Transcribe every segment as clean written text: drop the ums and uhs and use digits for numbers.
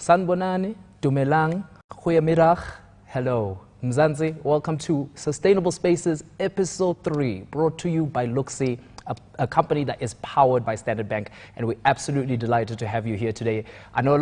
Sanbonani, Dumelang, Goeiemiddag, hello. Mzansi, welcome to Sustainable Spaces, Episode 3, brought to you by LookSee, a company that is powered by Standard Bank, and we're absolutely delighted to have you here today. I know a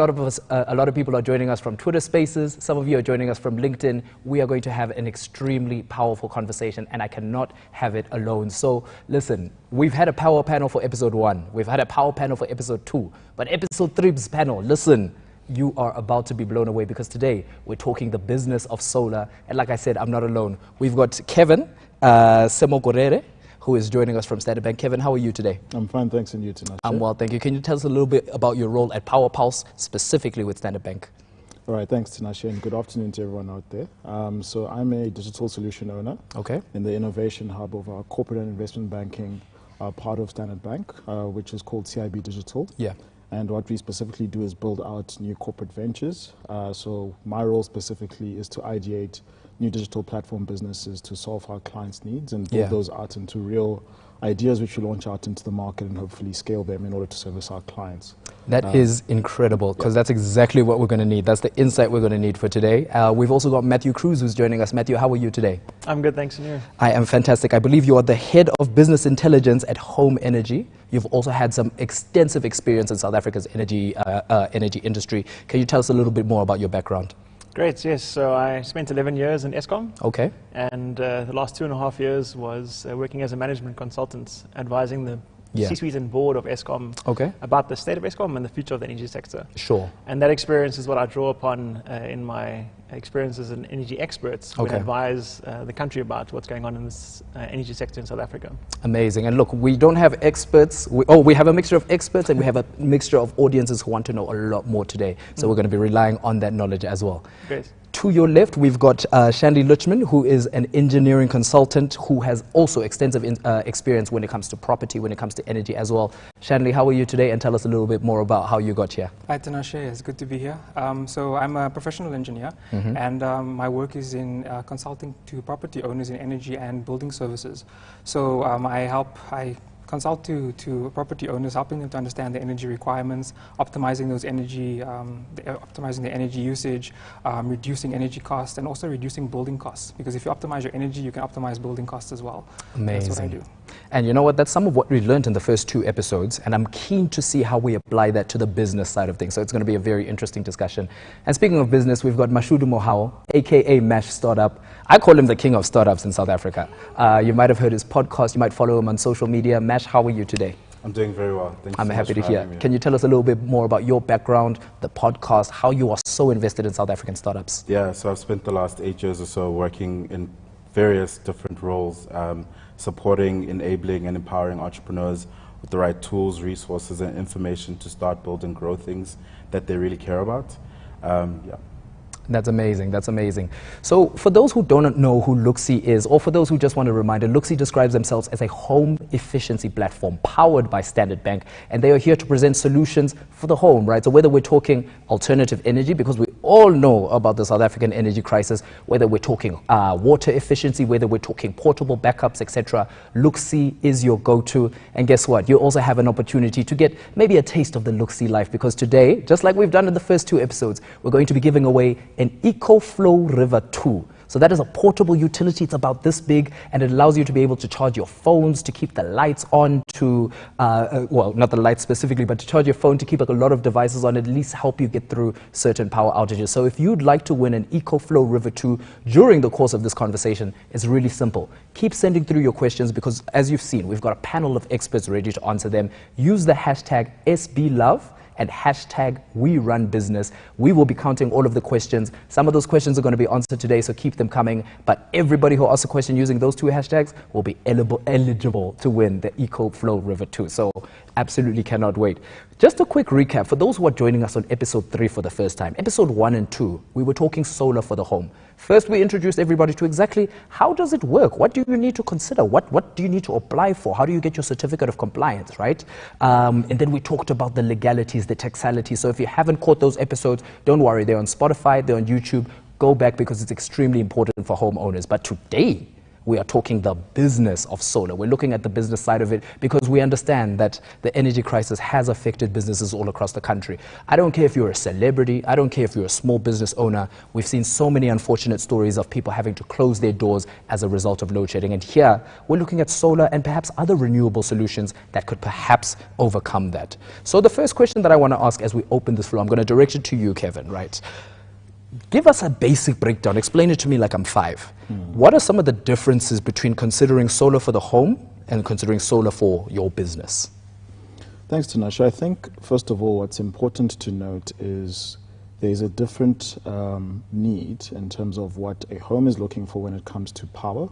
lot of people are joining us from Twitter Spaces. Some of you are joining us from LinkedIn. We are going to have an extremely powerful conversation, and I cannot have it alone. So listen, we've had a power panel for Episode 1. We've had a power panel for Episode 2. But Episode 3's panel, listen, you are about to be blown away because today we're talking the business of solar. And like I said, I'm not alone. We've got Kevin Semogorere, who is joining us from Standard Bank. Kevin, how are you today? I'm fine, thanks, and you tonight. I'm well, thank you. Can you tell us a little bit about your role at Power Pulse, specifically with Standard Bank? All right, thanks, Tinashe, and good afternoon to everyone out there. So I'm a digital solution owner in the innovation hub of our corporate and investment banking part of Standard Bank, which is called CIB Digital. Yeah. And what we specifically do is build out new corporate ventures. So my role specifically is to ideate new digital platform businesses to solve our clients' needs and build those out into real ideas which we launch out into the market and hopefully scale them in order to service our clients. That is incredible, because that's exactly what we're going to need. That's the insight we're going to need for today. We've also got Matthew Cruz who's joining us. Matthew, how are you today? I'm good, thanks, and you? I am fantastic. I believe you are the head of business intelligence at Home Energy. You've also had some extensive experience in South Africa's energy industry. Can you tell us a little bit more about your background? Great, yes. So I spent 11 years in Eskom. Okay. And the last 2.5 years was working as a management consultant, advising the C-suite and board of Eskom about the state of Eskom and the future of the energy sector. Sure. And that experience is what I draw upon in my experience as an energy expert when I advise the country about what's going on in this energy sector in South Africa. Amazing. And look, we don't have experts. We have a mixture of experts and we have a mixture of audiences who want to know a lot more today. So we're going to be relying on that knowledge as well. Great. To your left, we've got Shanley Luchman, who is an engineering consultant who has also extensive experience when it comes to property, when it comes to energy as well. Shanley, how are you today? And tell us a little bit more about how you got here. Hi, Tinashe. It's good to be here. So I'm a professional engineer, and my work is in consulting to property owners in energy and building services. So I consult to property owners, helping them to understand the energy requirements, optimizing those energy, optimizing the energy usage, reducing energy costs, and also reducing building costs. Because if you optimize your energy, you can optimize building costs as well. Amazing. That's what I do. And you know what? That's some of what we learned in the first 2 episodes, and I'm keen to see how we apply that to the business side of things. So it's going to be a very interesting discussion. And speaking of business, we've got Mashudu Mohau, aka Mash Startup. I call him the king of startups in South Africa. You might have heard his podcast. You might follow him on social media. Mash, how are you today? I'm doing very well. Thank you. I'm happy to hear. Can you tell us a little bit more about your background, the podcast, how you are so invested in South African startups? Yeah, so I've spent the last 8 years or so working in various different roles, supporting, enabling, and empowering entrepreneurs with the right tools, resources, and information to start, build, and grow things that they really care about. That's amazing. That's amazing. So for those who don't know who LookSee is, or for those who just want a reminder, LookSee describes themselves as a home efficiency platform powered by Standard Bank, and they are here to present solutions for the home, right? So whether we're talking alternative energy, because we all know about the South African energy crisis, whether we're talking water efficiency, whether we're talking portable backups, etc., LookSee is your go-to. And guess what? You also have an opportunity to get maybe a taste of the LookSee life, because today, just like we've done in the first 2 episodes, we're going to be giving away an EcoFlow River 2. So that is a portable utility. It's about this big, and it allows you to be able to charge your phones, to keep the lights on, to, well, not the lights specifically, but to charge your phone, to keep a lot of devices on, at least help you get through certain power outages. So if you'd like to win an EcoFlow River 2 during the course of this conversation, it's really simple. Keep sending through your questions, because as you've seen, we've got a panel of experts ready to answer them. Use the hashtag SBLove and hashtag WeRunBusiness. We will be counting all of the questions. Some of those questions are going to be answered today, so keep them coming. But everybody who asks a question using those 2 hashtags will be eligible to win the EcoFlow River 2. So absolutely cannot wait. Just a quick recap for those who are joining us on episode 3 for the first time. Episode 1 and 2, we were talking solar for the home. First, we introduced everybody to exactly how does it work? What do you need to consider? What do you need to apply for? How do you get your certificate of compliance, right? And then we talked about the legalities, the taxalities. So if you haven't caught those episodes, don't worry. They're on Spotify, they're on YouTube. Go back, because it's extremely important for homeowners. But today, We are talking the business of solar. We're looking at the business side of it because we understand that the energy crisis has affected businesses all across the country. I don't care if you're a celebrity. I don't care if you're a small business owner. We've seen so many unfortunate stories of people having to close their doors as a result of load shedding. And here, we're looking at solar and perhaps other renewable solutions that could perhaps overcome that. So the first question that I want to ask as we open this floor, I'm going to direct it to you, Kevin, right? Give us a basic breakdown. Explain it to me like I'm 5. What are some of the differences between considering solar for the home and considering solar for your business? Thanks, Tinashe. I think, first of all, what's important to note is there's a different need in terms of what a home is looking for when it comes to power,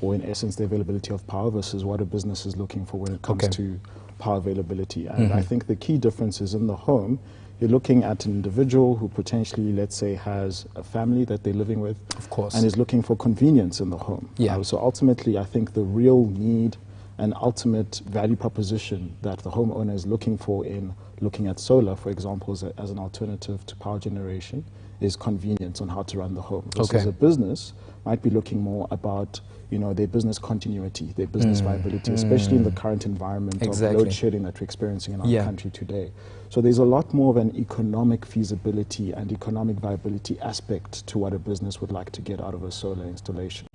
or in essence, the availability of power, versus what a business is looking for when it comes to power availability. And I think the key difference is in the home, you're looking at an individual who potentially, let's say, has a family that they're living with. Of course. And is looking for convenience in the home. Yeah. So ultimately, I think the real need and ultimate value proposition that the homeowner is looking for in looking at solar, for example, as an alternative to power generation, is convenience on how to run the home. Versus a business might be looking more about, you know, their business continuity, their business viability, especially in the current environment of load shedding that we're experiencing in our country today. So there's a lot more of an economic feasibility and economic viability aspect to what a business would like to get out of a solar installation.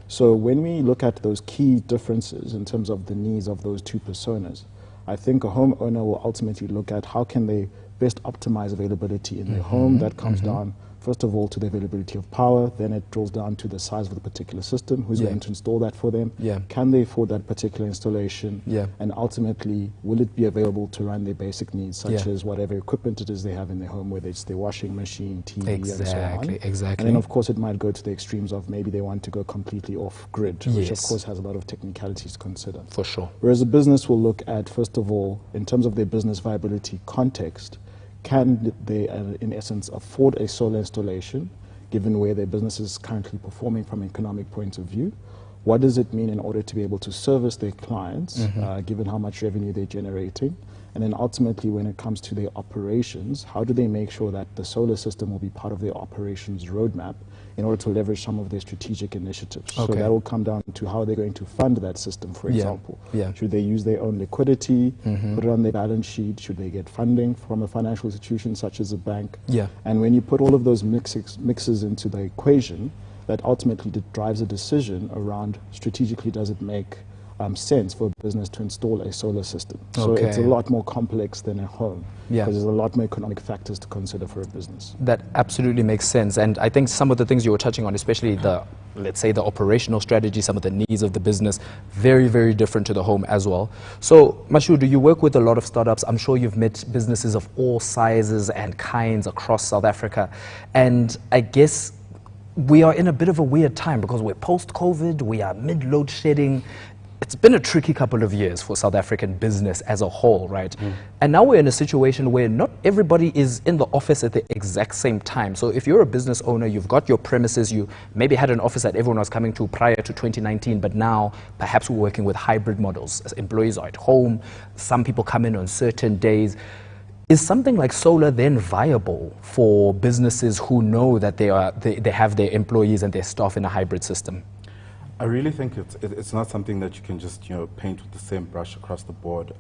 So when we look at those key differences in terms of the needs of those two personas, I think a homeowner will ultimately look at how can they best optimize availability in their home. That comes down, first of all, to the availability of power. Then it drills down to the size of the particular system. Who's going to install that for them? Can they afford that particular installation? And ultimately, will it be available to run their basic needs, such as whatever equipment it is they have in their home, whether it's their washing machine, TV, and so on. And then, of course, it might go to the extremes of maybe they want to go completely off-grid, which, of course, has a lot of technicalities to consider. For sure. Whereas a business will look at, first of all, in terms of their business viability context, can they, in essence, afford a solar installation, given where their business is currently performing from an economic point of view? What does it mean in order to be able to service their clients, given how much revenue they're generating? And then ultimately, when it comes to their operations, how do they make sure that the solar system will be part of their operations roadmap in order to leverage some of their strategic initiatives? So that will come down to how they're going to fund that system, for example. Should they use their own liquidity, put it on their balance sheet? Should they get funding from a financial institution such as a bank? And when you put all of those mixes into the equation, that ultimately drives a decision around strategically does it make sense for a business to install a solar system. So it's a lot more complex than a home, because there's a lot more economic factors to consider for a business. That absolutely makes sense. And I think some of the things you were touching on, especially the, let's say, the operational strategy, some of the needs of the business, very, very different to the home as well. So, Mashudu, you work with a lot of startups. I'm sure you've met businesses of all sizes and kinds across South Africa. And I guess we are in a bit of a weird time because we're post-COVID, we are mid-load shedding. It's been a tricky couple of years for South African business as a whole, right? And now we're in a situation where not everybody is in the office at the exact same time. So if you're a business owner, you've got your premises, you maybe had an office that everyone was coming to prior to 2019, but now perhaps we're working with hybrid models. As employees are at home, some people come in on certain days. Is something like solar then viable for businesses who know that they have their employees and their staff in a hybrid system? I really think it's not something that you can just paint with the same brush across the board.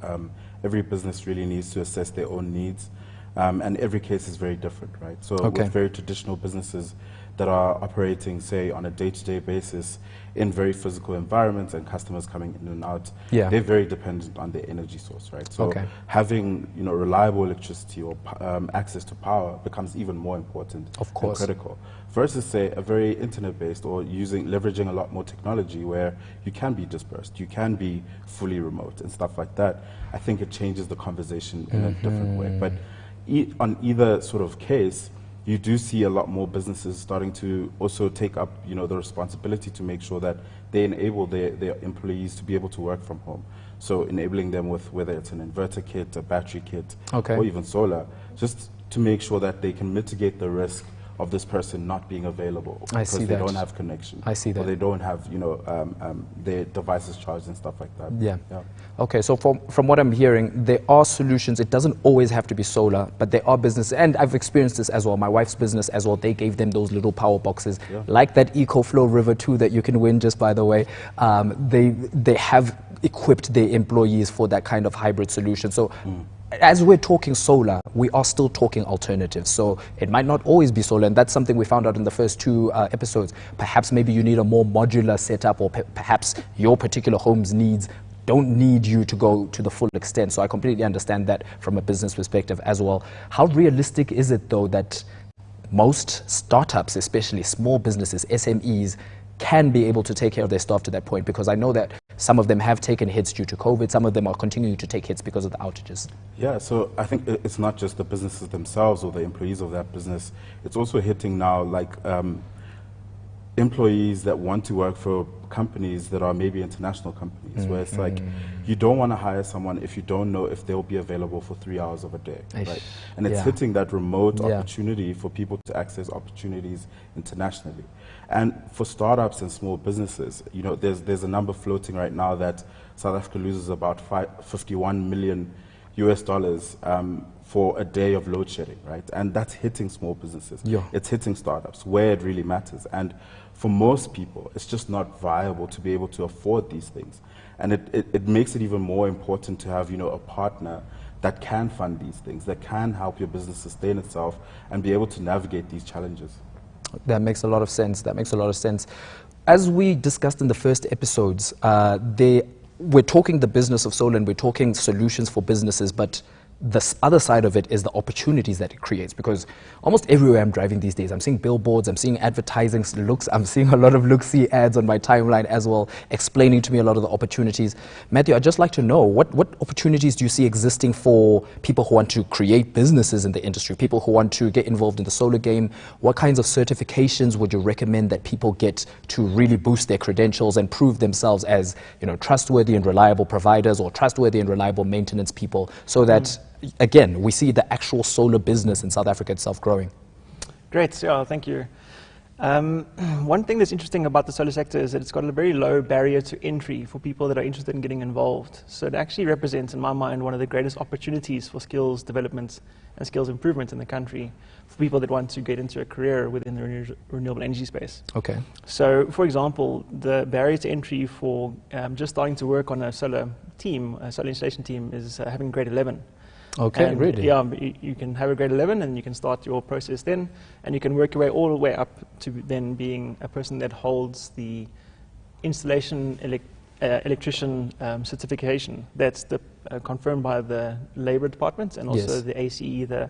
Every business really needs to assess their own needs, and every case is very different, right? So with very traditional businesses that are operating, say, on a day-to-day basis in very physical environments and customers coming in and out, they're very dependent on their energy source, right? So having reliable electricity or access to power becomes even more important and critical. Versus, say, a very internet-based or leveraging a lot more technology where you can be dispersed, you can be fully remote and stuff like that. I think it changes the conversation in a different way. But on either sort of case, you do see a lot more businesses starting to also take up, the responsibility to make sure that they enable their employees to be able to work from home. So enabling them with whether it's an inverter kit, a battery kit, or even solar, just to make sure that they can mitigate the risk of this person not being available because they don't have connection. I see that. Or they don't have, their devices charged and stuff like that. Yeah. Okay, so from what I'm hearing, there are solutions. It doesn't always have to be solar, but there are businesses, and I've experienced this as well. My wife's business as well, they gave them those little power boxes, like that EcoFlow River 2 that you can win, just by the way. They have equipped their employees for that kind of hybrid solution. So as we're talking solar, we are still talking alternatives. So it might not always be solar, and that's something we found out in the first two episodes. Perhaps maybe you need a more modular setup, or perhaps your particular home's needs don't need you to go to the full extent. So I completely understand that from a business perspective as well. How realistic is it, though, that most startups, especially small businesses, SMEs, can be able to take care of their staff to that point? Because I know that some of them have taken hits due to COVID. Some of them are continuing to take hits because of the outages. Yeah, so I think it's not just the businesses themselves or the employees of that business. It's also hitting now like employees that want to work for companies that are maybe international companies, where it's like you don't want to hire someone if you don't know if they'll be available for 3 hours of a day, right? And it's hitting that remote opportunity for people to access opportunities internationally. And for startups and small businesses, there's a number floating right now that South Africa loses about $51 million for a day of load shedding, right? And that's hitting small businesses. It's hitting startups where it really matters. And for most people, it's just not viable to be able to afford these things. And it makes it even more important to have, a partner that can fund these things, that can help your business sustain itself and be able to navigate these challenges. That makes a lot of sense. That makes a lot of sense. As we discussed in the first episodes, we're talking the business of solar and we're talking solutions for businesses, but the other side of it is the opportunities that it creates, because almost everywhere I'm driving these days, I'm seeing billboards, I'm seeing advertising, I'm seeing a lot of LookSee ads on my timeline as well, explaining to me a lot of the opportunities. Matthew, I'd just like to know, what opportunities do you see existing for people who want to create businesses in the industry, people who want to get involved in the solar game? What kinds of certifications would you recommend that people get to really boost their credentials and prove themselves as, trustworthy and reliable providers, or trustworthy and reliable maintenance people, so that again, we see the actual solar business in South Africa itself growing? Great, yeah, thank you. One thing that's interesting about the solar sector is that it's got a very low barrier to entry for people that are interested in getting involved. So it actually represents, in my mind, one of the greatest opportunities for skills development and skills improvement in the country for people that want to get into a career within the renewable energy space. Okay. So, for example, the barrier to entry for just starting to work on a solar team, a solar installation team, is having grade 11. Okay, and really? Yeah, you can have a grade 11 and you can start your process then, and you can work your way all the way up to then being a person that holds the installation electrician certification. That's confirmed by the Labour Department and also the ACE, the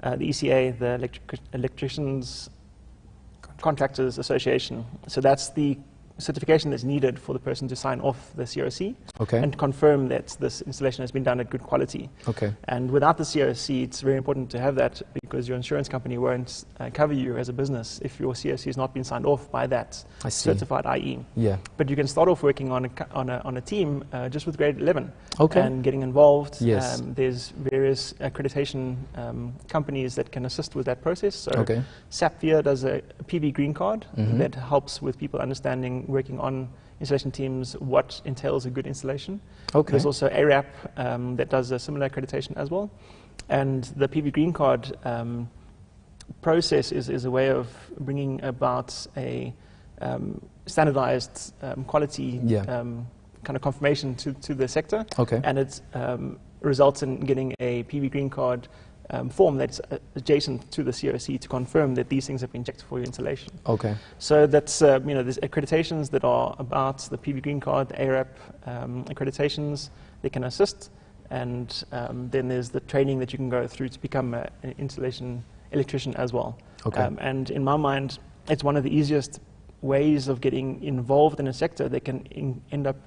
ECA, the Electricians Contractors Association. So that's the certification that's needed for the person to sign off the CRC and confirm that this installation has been done at good quality. And without the CRC, it's very important to have that, because your insurance company won't cover you as a business if your CRC has not been signed off by that certified IE. But you can start off working on a team just with grade 11 and getting involved. There's various accreditation companies that can assist with that process. So Sapphire does a PV green card that helps with people understanding, working on installation teams, what entails a good installation. There's also ARAP that does a similar accreditation as well. And the PV Green Card process is a way of bringing about a standardized quality kind of confirmation to the sector. And it results in getting a PV Green Card form that's adjacent to the CRC to confirm that these things have been checked for your installation. So that's, there's accreditations that are about the PV Green Card, the ARAP accreditations, they can assist. And then there's the training that you can go through to become an installation electrician as well. And in my mind, it's one of the easiest ways of getting involved in a sector that can end up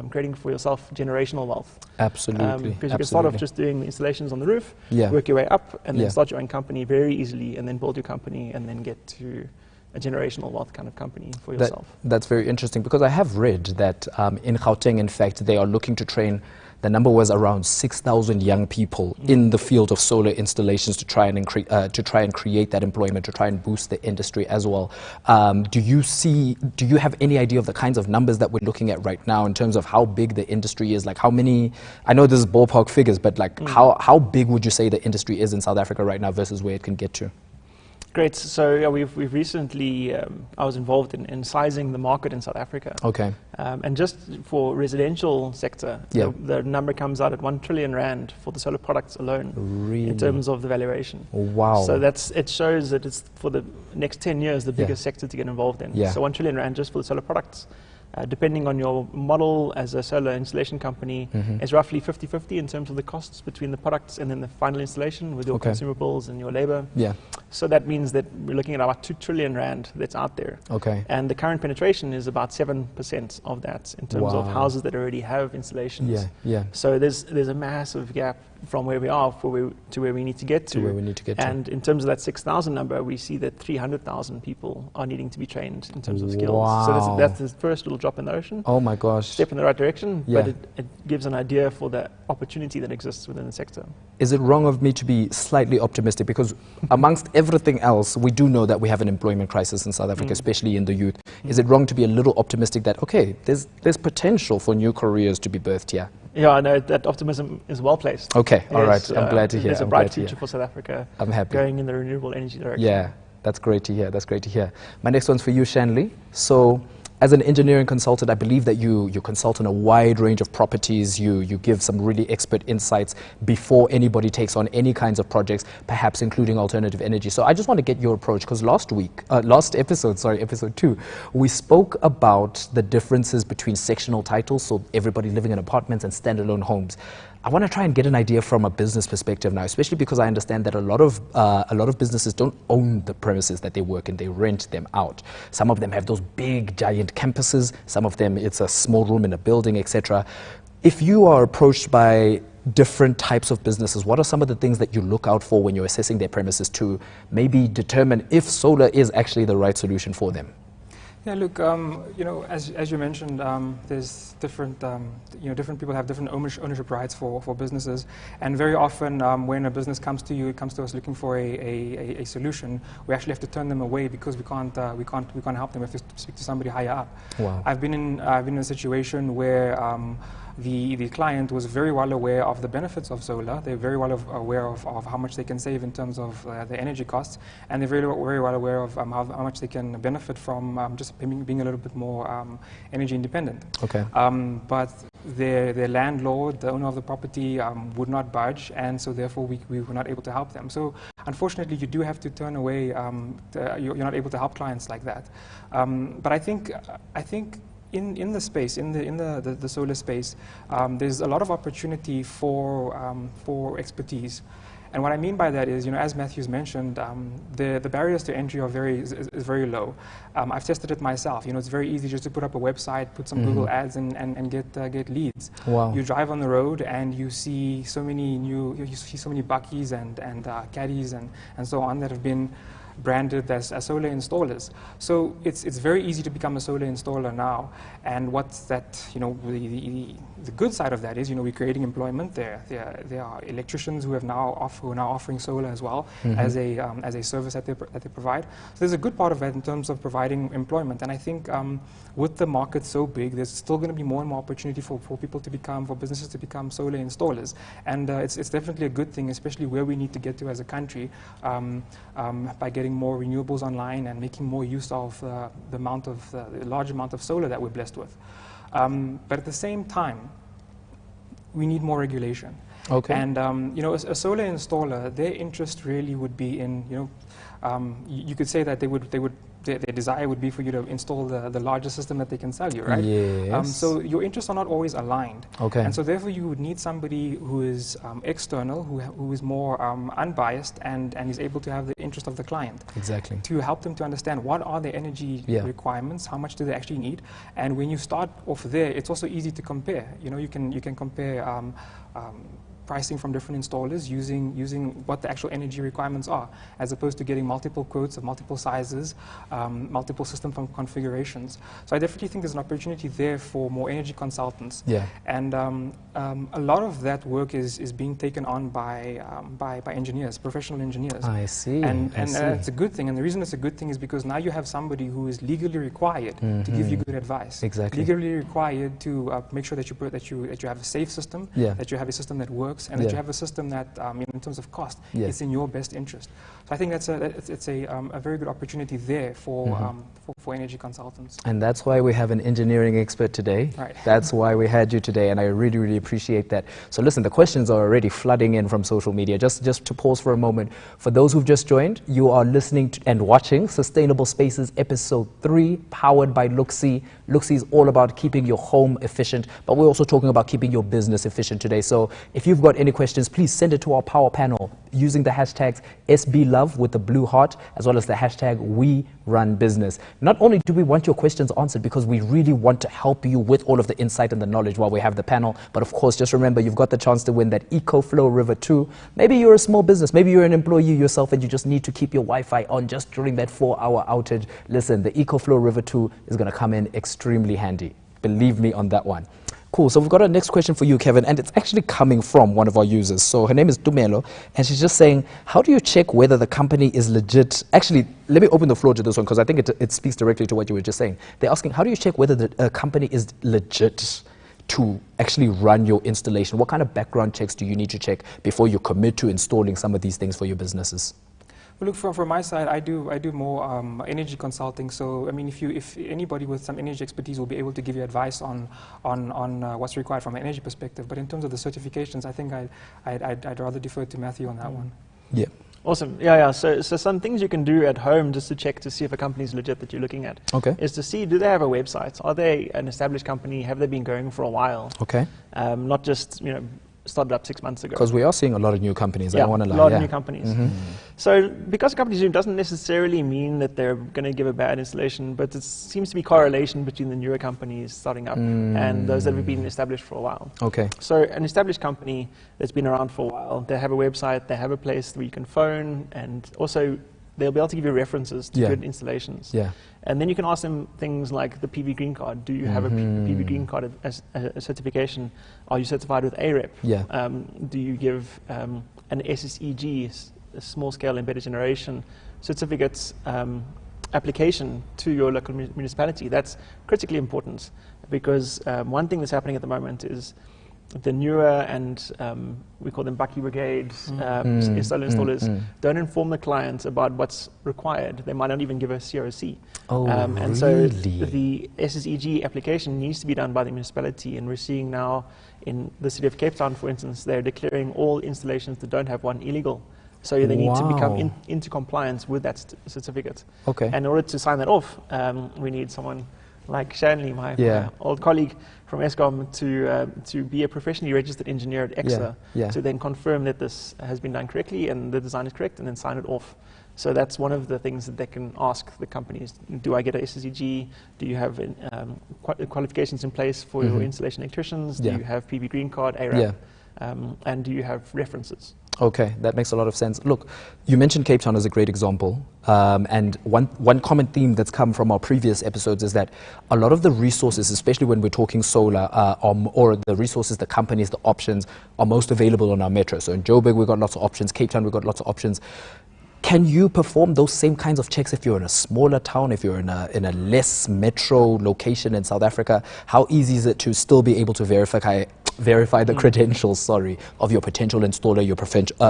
creating for yourself generational wealth. Absolutely. Because you can start off just doing the installations on the roof, work your way up, and then start your own company very easily, and then build your company, and then get to a generational wealth kind of company for yourself. That's very interesting, because I have read that in Gauteng, in fact, they are looking to train the number was around 6,000 young people in the field of solar installations to try and create that employment, to try and boost the industry as well. Do you have any idea of the kinds of numbers that we're looking at right now in terms of how big the industry is? Like how many, I know this is ballpark figures, but like how big would you say the industry is in South Africa right now versus where it can get to? Great. So yeah, we've recently, I was involved in sizing the market in South Africa. Okay. And just for residential sector, the number comes out at 1 trillion rand for the solar products alone. Really? In terms of the valuation. Wow. So it shows that it's for the next 10 years the biggest sector to get involved in. Yeah. So 1 trillion rand just for the solar products. Depending on your model as a solar installation company, is roughly 50-50 in terms of the costs between the products and then the final installation with your consumables and your labor. Yeah. So that means that we're looking at about 2 trillion rand that's out there. Okay. And the current penetration is about 7% of that in terms of houses that already have installations. Yeah, yeah. So there's a massive gap from where we are to where we need to get to. And in terms of that 6,000 number, we see that 300,000 people are needing to be trained in terms of skills. Wow. So that's the first little drop in the ocean. Oh my gosh. Step in the right direction, but it gives an idea for the opportunity that exists within the sector. Is it wrong of me to be slightly optimistic? Because amongst everything else, we do know that we have an employment crisis in South Africa, especially in the youth. Is it wrong to be a little optimistic that, okay, there's potential for new careers to be birthed here? Yeah, I know that optimism is well placed. Okay, all right. I'm glad to hear. There's a bright future for South Africa. I'm happy. Going in the renewable energy direction. Yeah, that's great to hear. That's great to hear. My next one's for you, Shanley. So, as an engineering consultant, I believe that you consult on a wide range of properties. You give some really expert insights before anybody takes on any kinds of projects, perhaps including alternative energy. So I just want to get your approach, because last episode, episode 2, we spoke about the differences between sectional titles, so everybody living in apartments and standalone homes. I want to try and get an idea from a business perspective now, especially because I understand that a lot of businesses don't own the premises that they work in; they rent them out. Some of them have those big, giant campuses. Some of them, it's a small room in a building, etc. If you are approached by different types of businesses, what are some of the things that you look out for when you're assessing their premises to maybe determine if solar is actually the right solution for them? Yeah, look, as you mentioned, there's different, different people have different ownership rights for businesses, and very often when a business comes to you, it comes to us looking for a solution. We actually have to turn them away because we can't help them. We have to speak to somebody higher up. Wow. I've been in a situation where the client was very well aware of the benefits of solar. They're very well aware of how much they can save in terms of the energy costs, and they're very well aware of how much they can benefit from just being a little bit more energy independent. Okay. But their landlord, the owner of the property, would not budge, and so therefore we were not able to help them. So unfortunately, you do have to turn away. You're not able to help clients like that. But I think. In the space, in the solar space, there's a lot of opportunity for expertise. And what I mean by that is, as Matthew's mentioned, the barriers to entry are is very low. I've tested it myself. It's very easy just to put up a website, put some Google ads, and get leads. Wow. You drive on the road and you see so many buckies and caddies and so on that have been branded as solar installers. So it's very easy to become a solar installer now. And what's that, the good side of that is, we're creating employment. There are electricians who are now offering solar as well as a service that they provide. So there's a good part of that in terms of providing employment. And I think with the market so big, there's still going to be more and more opportunity for businesses to become solar installers. And it's definitely a good thing, especially where we need to get to as a country, by getting more renewables online and making more use of the large amount of solar that we're blessed with. But at the same time, we need more regulation. Okay. And a solar installer, their interest really would be in, you could say that their desire would be for you to install the largest system that they can sell you, right? Yes. So your interests are not always aligned. Okay. And so therefore you would need somebody who is external, who is more unbiased and is able to have the interest of the client. Exactly. To help them to understand what are their energy requirements, how much do they actually need, and when you start off there, it's also easy to compare. You can compare pricing from different installers using what the actual energy requirements are, as opposed to getting multiple quotes of multiple sizes, multiple system configurations. So I definitely think there's an opportunity there for more energy consultants. Yeah. And a lot of that work is being taken on by engineers, professional engineers. I see. And I see. it's a good thing. And the reason it's a good thing is because now you have somebody who is legally required to give you good advice. Exactly. Legally required to make sure that you have a safe system, Yeah. that you have a system that works, and that Yeah. you have a system that, in terms of cost, Yeah. it's in your best interest. So I think it's a very good opportunity there for energy consultants. And that's why we have an engineering expert today. Right. That's why we had you today, and I really, really appreciate that. So listen, the questions are already flooding in from social media. Just to pause for a moment, for those who've just joined, you are listening to and watching Sustainable Spaces Episode 3, powered by LookSee. LookSee is all about keeping your home efficient, but we're also talking about keeping your business efficient today. So if you've got any questions, please send it to our power panel using the hashtags SBLove with the blue heart, as well as the hashtag WeRunBusiness. Not only do we want your questions answered because we really want to help you with all of the insight and the knowledge while we have the panel, but of course, just remember, you've got the chance to win that EcoFlow River 2. Maybe you're a small business, maybe you're an employee yourself and you just need to keep your Wi-Fi on just during that 4-hour outage. Listen, the EcoFlow River 2 is going to come in extremely handy. Believe me on that one. Cool. So we've got our next question for you, Kevin, and it's actually coming from one of our users. So her name is Dumelo, and she's just saying, how do you check whether the company is legit? Actually, let me open the floor to this one because I think it speaks directly to what you were just saying. They're asking, how do you check whether the company is legit to actually run your installation? What kind of background checks do you need to check before you commit to installing some of these things for your businesses? Well, look, from my side, I do more energy consulting. So, I mean, if anybody with some energy expertise will be able to give you advice on what's required from an energy perspective. But in terms of the certifications, I think I'd rather defer to Matthew on that one. Yeah. Awesome. Yeah. So some things you can do at home just to check to see if a company is legit that you're looking at. Okay. Is to see, do they have a website? Are they an established company? Have they been going for a while? Okay. Not just, started up 6 months ago. Because we are seeing a lot of new companies. I Yeah, don't want to lie. a lot Yeah. of new companies. So because a company's new doesn't necessarily mean that they're going to give a bad installation, but it seems to be correlation between the newer companies starting up and those that have been established for a while. Okay. So an established company that's been around for a while, they have a website, they have a place where you can phone, and also they'll be able to give you references to Yeah. good installations. Yeah. And then you can ask them things like the PV Green Card. Do you have a PV Green Card as a certification? Are you certified with AREP? Yeah. Do you give an SSEG, a small scale embedded generation certificates application to your local municipality? That's critically important because one thing that's happening at the moment is the newer and we call them Bucky Brigade installers don't inform the clients about what's required. They might not even give a COC. And so the SSEG application needs to be done by the municipality, and we're seeing now in the city of Cape Town, for instance, they're declaring all installations that don't have one illegal. So they need to become into compliance with that certificate. Okay. And in order to sign that off, we need someone like Shanley, my old colleague from ESCOM, to be a professionally registered engineer at EXA, to then confirm that this has been done correctly and the design is correct, and then sign it off. So that's one of the things that they can ask the companies. Do I get a SSEG? Do you have qualifications in place for your installation electricians? Do you have PV Green Card, AREP? And do you have references? Okay, that makes a lot of sense. Look, you mentioned Cape Town as a great example, and one common theme that's come from our previous episodes is that a lot of the resources, especially when we're talking solar, or the resources, the companies, the options, are most available on our metro. So in Joburg, we've got lots of options. Cape Town, we've got lots of options. Can you perform those same kinds of checks if you're in a smaller town, if you're in a less metro location in South Africa? How easy is it to still be able to verify the credentials, of your potential installer,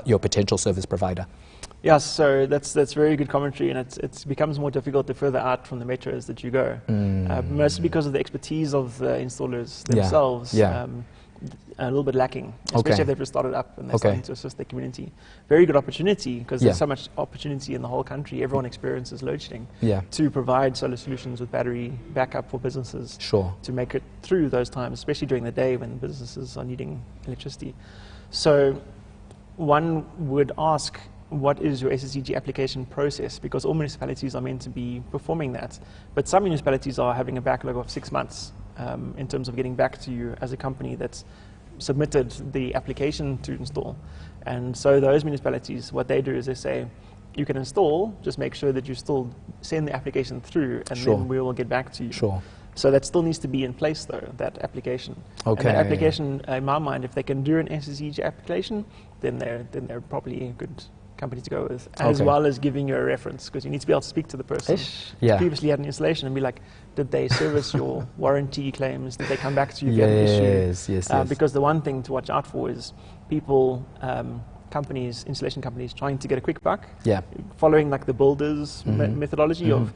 your potential service provider? Yeah, so that's very good commentary, and it becomes more difficult the further out from the metros that you go, mostly because of the expertise of the installers themselves. A little bit lacking, especially if they've just started up and they're starting to assist the community. Very good opportunity, because there's so much opportunity in the whole country. Everyone experiences load shedding. To provide solar solutions with battery backup for businesses to make it through those times, especially during the day when businesses are needing electricity. So one would ask, what is your SSEG application process? Because all municipalities are meant to be performing that. But some municipalities are having a backlog of 6 months in terms of getting back to you as a company that's submitted the application to install. And so those municipalities, what they do is they say, you can install, just make sure that you still send the application through, and then we will get back to you. Sure. So that still needs to be in place, though, that application. Okay. And that application, in my mind, if they can do an SSEG application, then they're probably a good company to go with, as well as giving you a reference, because you need to be able to speak to the person who previously had an installation and be like, did they service your warranty claims? Did they come back to you if you had an issue? Yes. Because the one thing to watch out for is people, companies, installation companies, trying to get a quick buck, following like the builders methodology of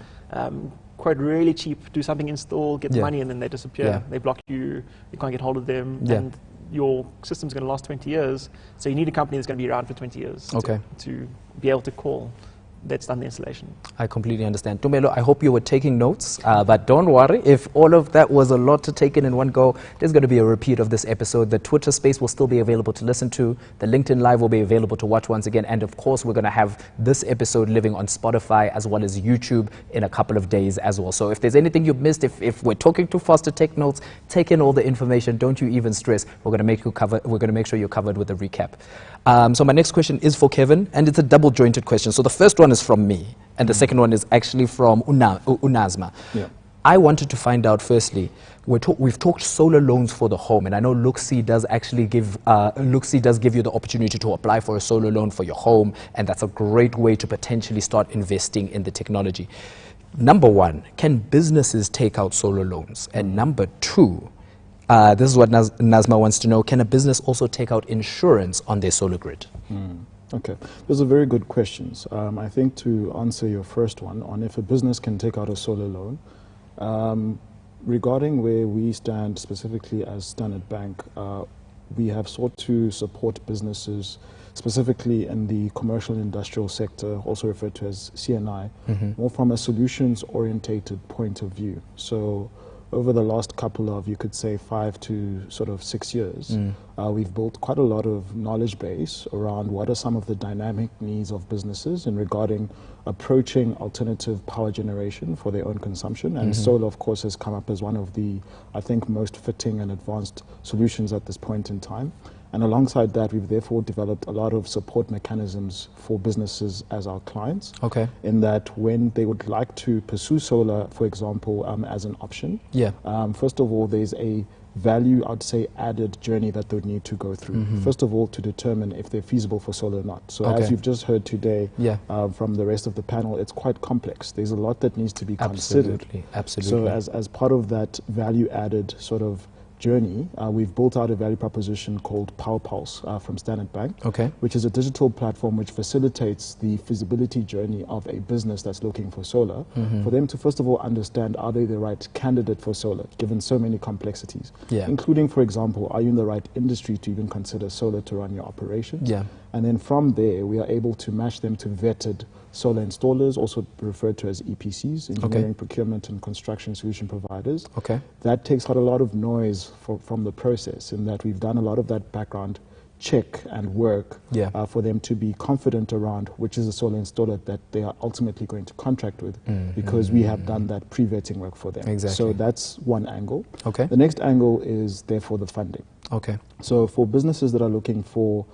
quote really cheap, do something, install, get the money, and then they disappear. They block you, you can't get hold of them, and your system's going to last 20 years. So you need a company that's going to be around for 20 years to be able to call that's done the installation. I completely understand. Tumelo, I hope you were taking notes, but don't worry. If all of that was a lot to take in one go, there's going to be a repeat of this episode. The Twitter space will still be available to listen to. The LinkedIn Live will be available to watch once again. And of course, we're going to have this episode living on Spotify as well as YouTube in a couple of days as well. So if there's anything you've missed, if we're talking too fast to take notes, take in all the information. Don't you even stress. We're going to make sure you're covered with a recap. So my next question is for Kevin, and it's a double jointed question. So the first one is from me, and the second one is actually from Unazma. I wanted to find out, firstly, we've talked solar loans for the home, and I know LookSee does actually give you the opportunity to apply for a solar loan for your home, and that's a great way to potentially start investing in the technology. Number one, can businesses take out solar loans? And number two, this is what Nazma wants to know, can a business also take out insurance on their solar grid? Okay, those are very good questions. I think to answer your first one on if a business can take out a solar loan, regarding where we stand specifically as Standard Bank, we have sought to support businesses specifically in the commercial and industrial sector, also referred to as CNI, more from a solutions-orientated point of view. So over the last couple of, you could say, 5 to sort of 6 years, we've built quite a lot of knowledge base around what are some of the dynamic needs of businesses in regarding approaching alternative power generation for their own consumption. And solar, of course, has come up as one of the, I think, most fitting and advanced solutions at this point in time. And alongside that, we've therefore developed a lot of support mechanisms for businesses as our clients. Okay. In that when they would like to pursue solar, for example, as an option, first of all, there's a value, I'd say, added journey that they would need to go through. First of all, to determine if they're feasible for solar or not. So as you've just heard today from the rest of the panel, it's quite complex. There's a lot that needs to be considered. Absolutely. So as part of that value added sort of journey, we've built out a value proposition called Power Pulse from Standard Bank, which is a digital platform which facilitates the feasibility journey of a business that's looking for solar, for them to first of all understand, are they the right candidate for solar, given so many complexities, including, for example, are you in the right industry to even consider solar to run your operations? And then from there, we are able to match them to vetted solar installers, also referred to as EPCs, engineering, procurement and construction solution providers. That takes out a lot of noise from the process, in that we've done a lot of that background check and work for them to be confident around which is a solar installer that they are ultimately going to contract with, because we have done that pre-vetting work for them. So that's one angle. The next angle is therefore the funding. So for businesses that are looking for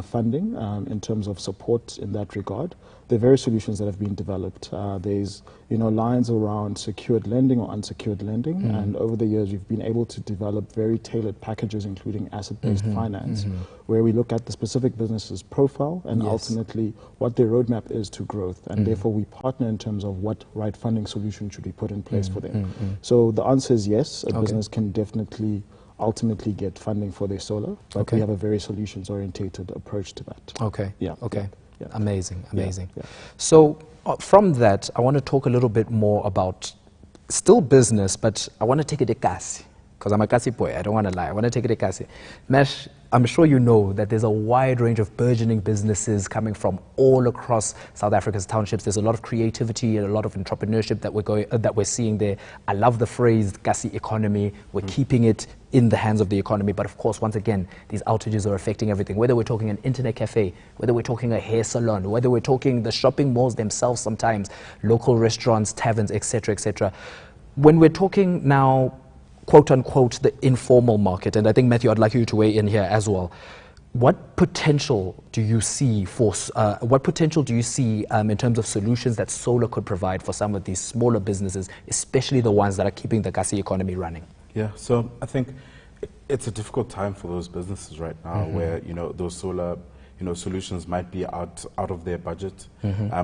funding in terms of support in that regard, there are various solutions that have been developed. There's lines around secured lending or unsecured lending, and over the years we've been able to develop very tailored packages, including asset-based finance, where we look at the specific business's profile and ultimately what their roadmap is to growth, and therefore we partner in terms of what right funding solution should be put in place for them. So the answer is yes, a business can definitely ultimately get funding for their solar, but we have a very solutions-orientated approach to that. Amazing. So from that, I want to talk a little bit more about still business, but I want to take it a kasi, because I'm a kasi boy, I don't want to lie. I want to take it a kasi. Mesh, I'm sure you know that there's a wide range of burgeoning businesses coming from all across South Africa's townships. There's a lot of creativity and a lot of entrepreneurship that we're seeing there. I love the phrase kasi economy. We're keeping it in the hands of the economy. But of course, once again, these outages are affecting everything. Whether we're talking an internet cafe, whether we're talking a hair salon, whether we're talking the shopping malls themselves sometimes, local restaurants, taverns, etc., etc. When we're talking now quote unquote, the informal market, and I think, Matthew, I'd like you to weigh in here as well. What potential do you see for, in terms of solutions that solar could provide for some of these smaller businesses, especially the ones that are keeping the Kasi economy running? Yeah, so I think it's a difficult time for those businesses right now, where those solar solutions might be out of their budget,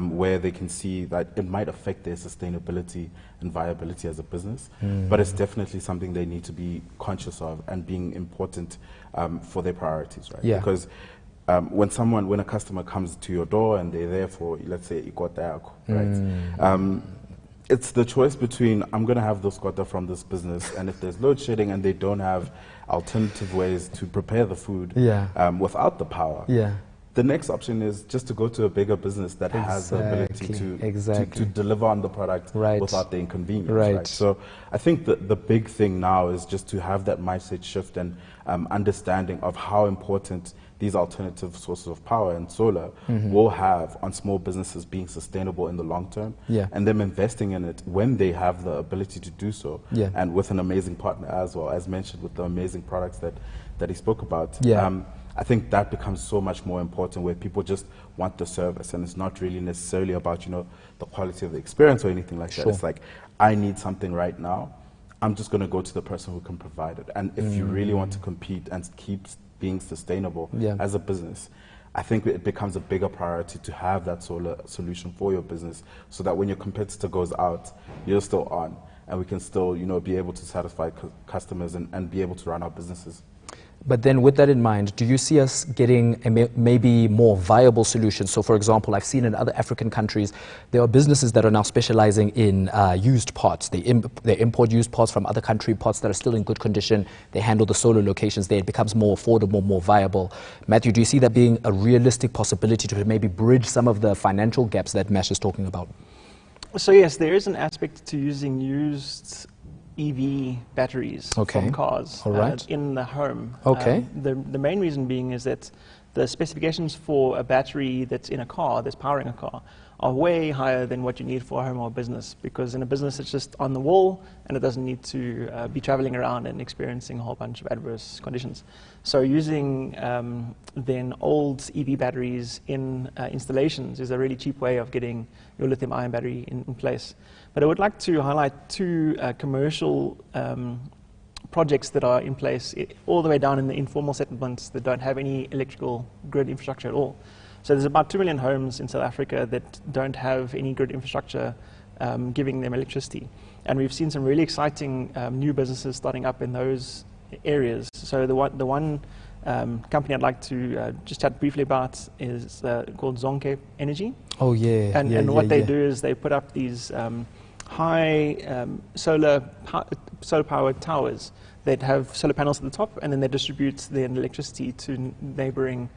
where they can see that it might affect their sustainability and viability as a business. But it's definitely something they need to be conscious of and being important for their priorities, right? Yeah. Because when a customer comes to your door and they're there for, let's say, ikota, right? It's the choice between, I'm going to have those quota from this business, and if there's load shedding and they don't have alternative ways to prepare the food without the power, the next option is just to go to a bigger business that has the ability to deliver on the product without the inconvenience. Right. So I think the big thing now is just to have that mindset shift and understanding of how important these alternative sources of power and solar will have on small businesses being sustainable in the long term, and them investing in it when they have the ability to do so, and with an amazing partner as well, as mentioned, with the amazing products that he spoke about. I think that becomes so much more important, where people just want the service, and it's not really necessarily about the quality of the experience or anything like that. It's like, I need something right now, I'm just going to go to the person who can provide it. And if you really want to compete and keep being sustainable as a business, I think it becomes a bigger priority to have that solar solution for your business, so that when your competitor goes out, you're still on, and we can still be able to satisfy customers and be able to run our businesses. But then with that in mind, do you see us getting maybe more viable solutions? So for example, I've seen in other African countries, there are businesses that are now specializing in used parts. They import used parts from other country, parts that are still in good condition. They handle the solar locations there. It becomes more affordable, more viable. Matthew, do you see that being a realistic possibility to maybe bridge some of the financial gaps that Mash is talking about? So yes, there is an aspect to using used EV batteries from cars in the home. The main reason being is that the specifications for a battery that's in a car, that's powering a car, are way higher than what you need for a home or business, because in a business it's just on the wall and it doesn't need to be traveling around and experiencing a whole bunch of adverse conditions. So using then old EV batteries in installations is a really cheap way of getting your lithium-ion battery in place. But I would like to highlight two commercial projects that are in place all the way down in the informal settlements that don't have any electrical grid infrastructure at all. So there's about 2 million homes in South Africa that don't have any grid infrastructure giving them electricity. And we've seen some really exciting new businesses starting up in those areas. So the one company I'd like to just chat briefly about is called Zonke Energy. Oh yeah. And what they do is they put up these high solar-powered towers that have solar panels at the top, and then they distribute the electricity to neighboring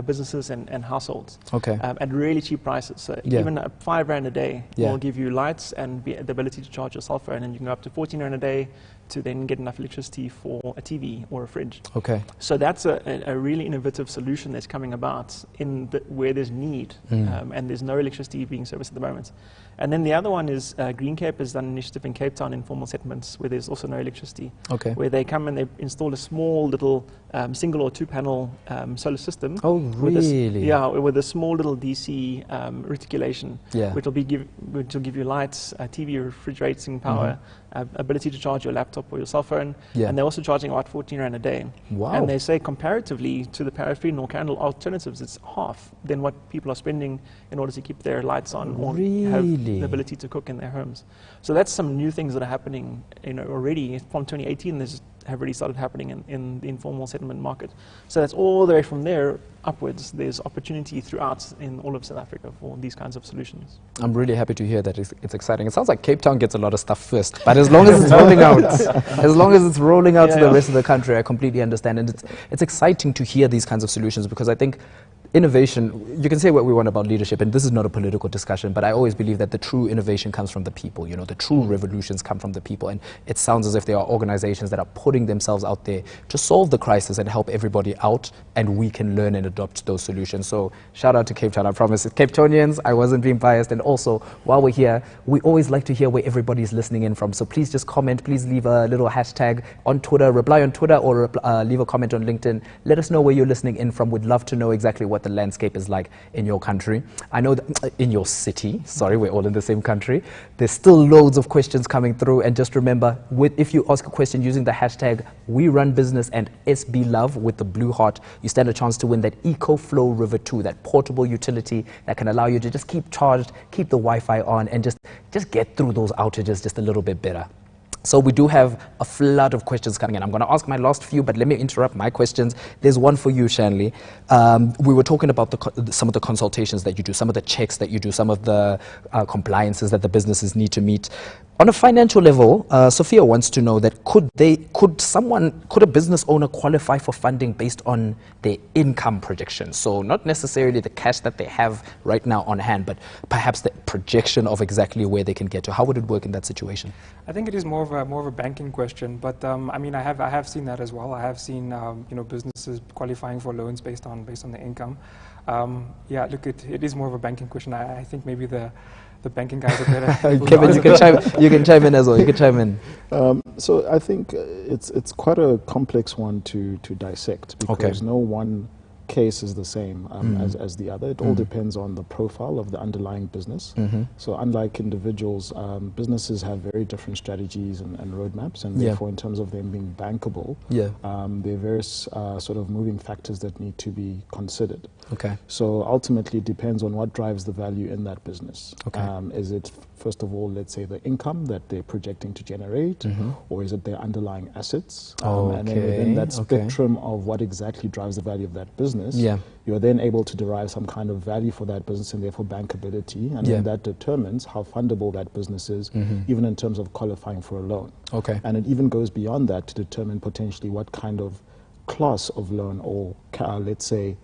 businesses and households at really cheap prices. So even R5 a day will give you lights and the ability to charge your cell phone, and you can go up to 14 Rand a day to then get enough electricity for a TV or a fridge. So that's a really innovative solution that's coming about where there's need and there's no electricity being serviced at the moment. And then the other one is Green Cape has done an initiative in Cape Town, informal settlements, where there's also no electricity. Where they come and they install a small little single or 2-panel solar system. Oh, really? With a small little DC reticulation, which will give you lights, TV, refrigerating power, ability to charge your laptop or your cell phone, and they're also charging about 14 Rand a day. And they say comparatively to the paraffin or candle alternatives, it's half than what people are spending in order to keep their lights on or have the ability to cook in their homes. So that's some new things that are happening already. From 2018, have already started happening in the informal settlement market. So that's all the way from there upwards. There's opportunity throughout in all of South Africa for these kinds of solutions. I'm really happy to hear that. It's exciting. It sounds like Cape Town gets a lot of stuff first, but as long as it's rolling out, to the rest of the country, I completely understand. And it's exciting to hear these kinds of solutions, because I think innovation, you can say what we want about leadership, and this is not a political discussion, but I always believe that the true innovation comes from the people. You know, the true revolutions come from the people, and it sounds as if there are organizations that are putting themselves out there to solve the crisis and help everybody out, and we can learn and adopt those solutions. So shout out to Cape Town. I promise, Cape Townians, I wasn't being biased. And also, while we're here, we always like to hear where everybody's listening in from. So please just comment, please leave a little hashtag on Twitter, reply on Twitter, or leave a comment on LinkedIn. Let us know where you're listening in from. We'd love to know exactly what the landscape is like in your country. I know that in your city, sorry, we're all in the same country. There's still loads of questions coming through. And just remember, if you ask a question using the hashtag WeRunBusiness and SBLove with the blue heart, you stand a chance to win that EcoFlow River 2, that portable utility that can allow you to just keep charged, keep the Wi-Fi on, and just get through those outages just a little bit better. So we do have a flood of questions coming in. I'm going to ask my last few, but let me interrupt my questions. There's one for you, Shanley. We were talking about some of the consultations that you do, some of the checks that you do, some of the compliances that the businesses need to meet. On a financial level, Sophia wants to know that could a business owner qualify for funding based on their income projections? So not necessarily the cash that they have right now on hand, but perhaps the projection of exactly where they can get to. How would it work in that situation? I think it is more of a banking question, but I mean, I have seen that as well. I have seen businesses qualifying for loans based on the income. Yeah, look, it is more of a banking question. I think maybe the banking guys are better. Kevin, you can chime in as well. You can chime in. So I think it's quite a complex one to dissect, because no one case is the same as the other. It all depends on the profile of the underlying business. So unlike individuals, businesses have very different strategies and roadmaps, and therefore in terms of them being bankable, there are various sort of moving factors that need to be considered. So ultimately it depends on what drives the value in that business. Is it, first of all, let's say the income that they're projecting to generate, or is it their underlying assets? And then within that spectrum of what exactly drives the value of that business, you're then able to derive some kind of value for that business, and therefore bankability, and then that determines how fundable that business is, even in terms of qualifying for a loan. And it even goes beyond that to determine potentially what kind of class of loan, or let's say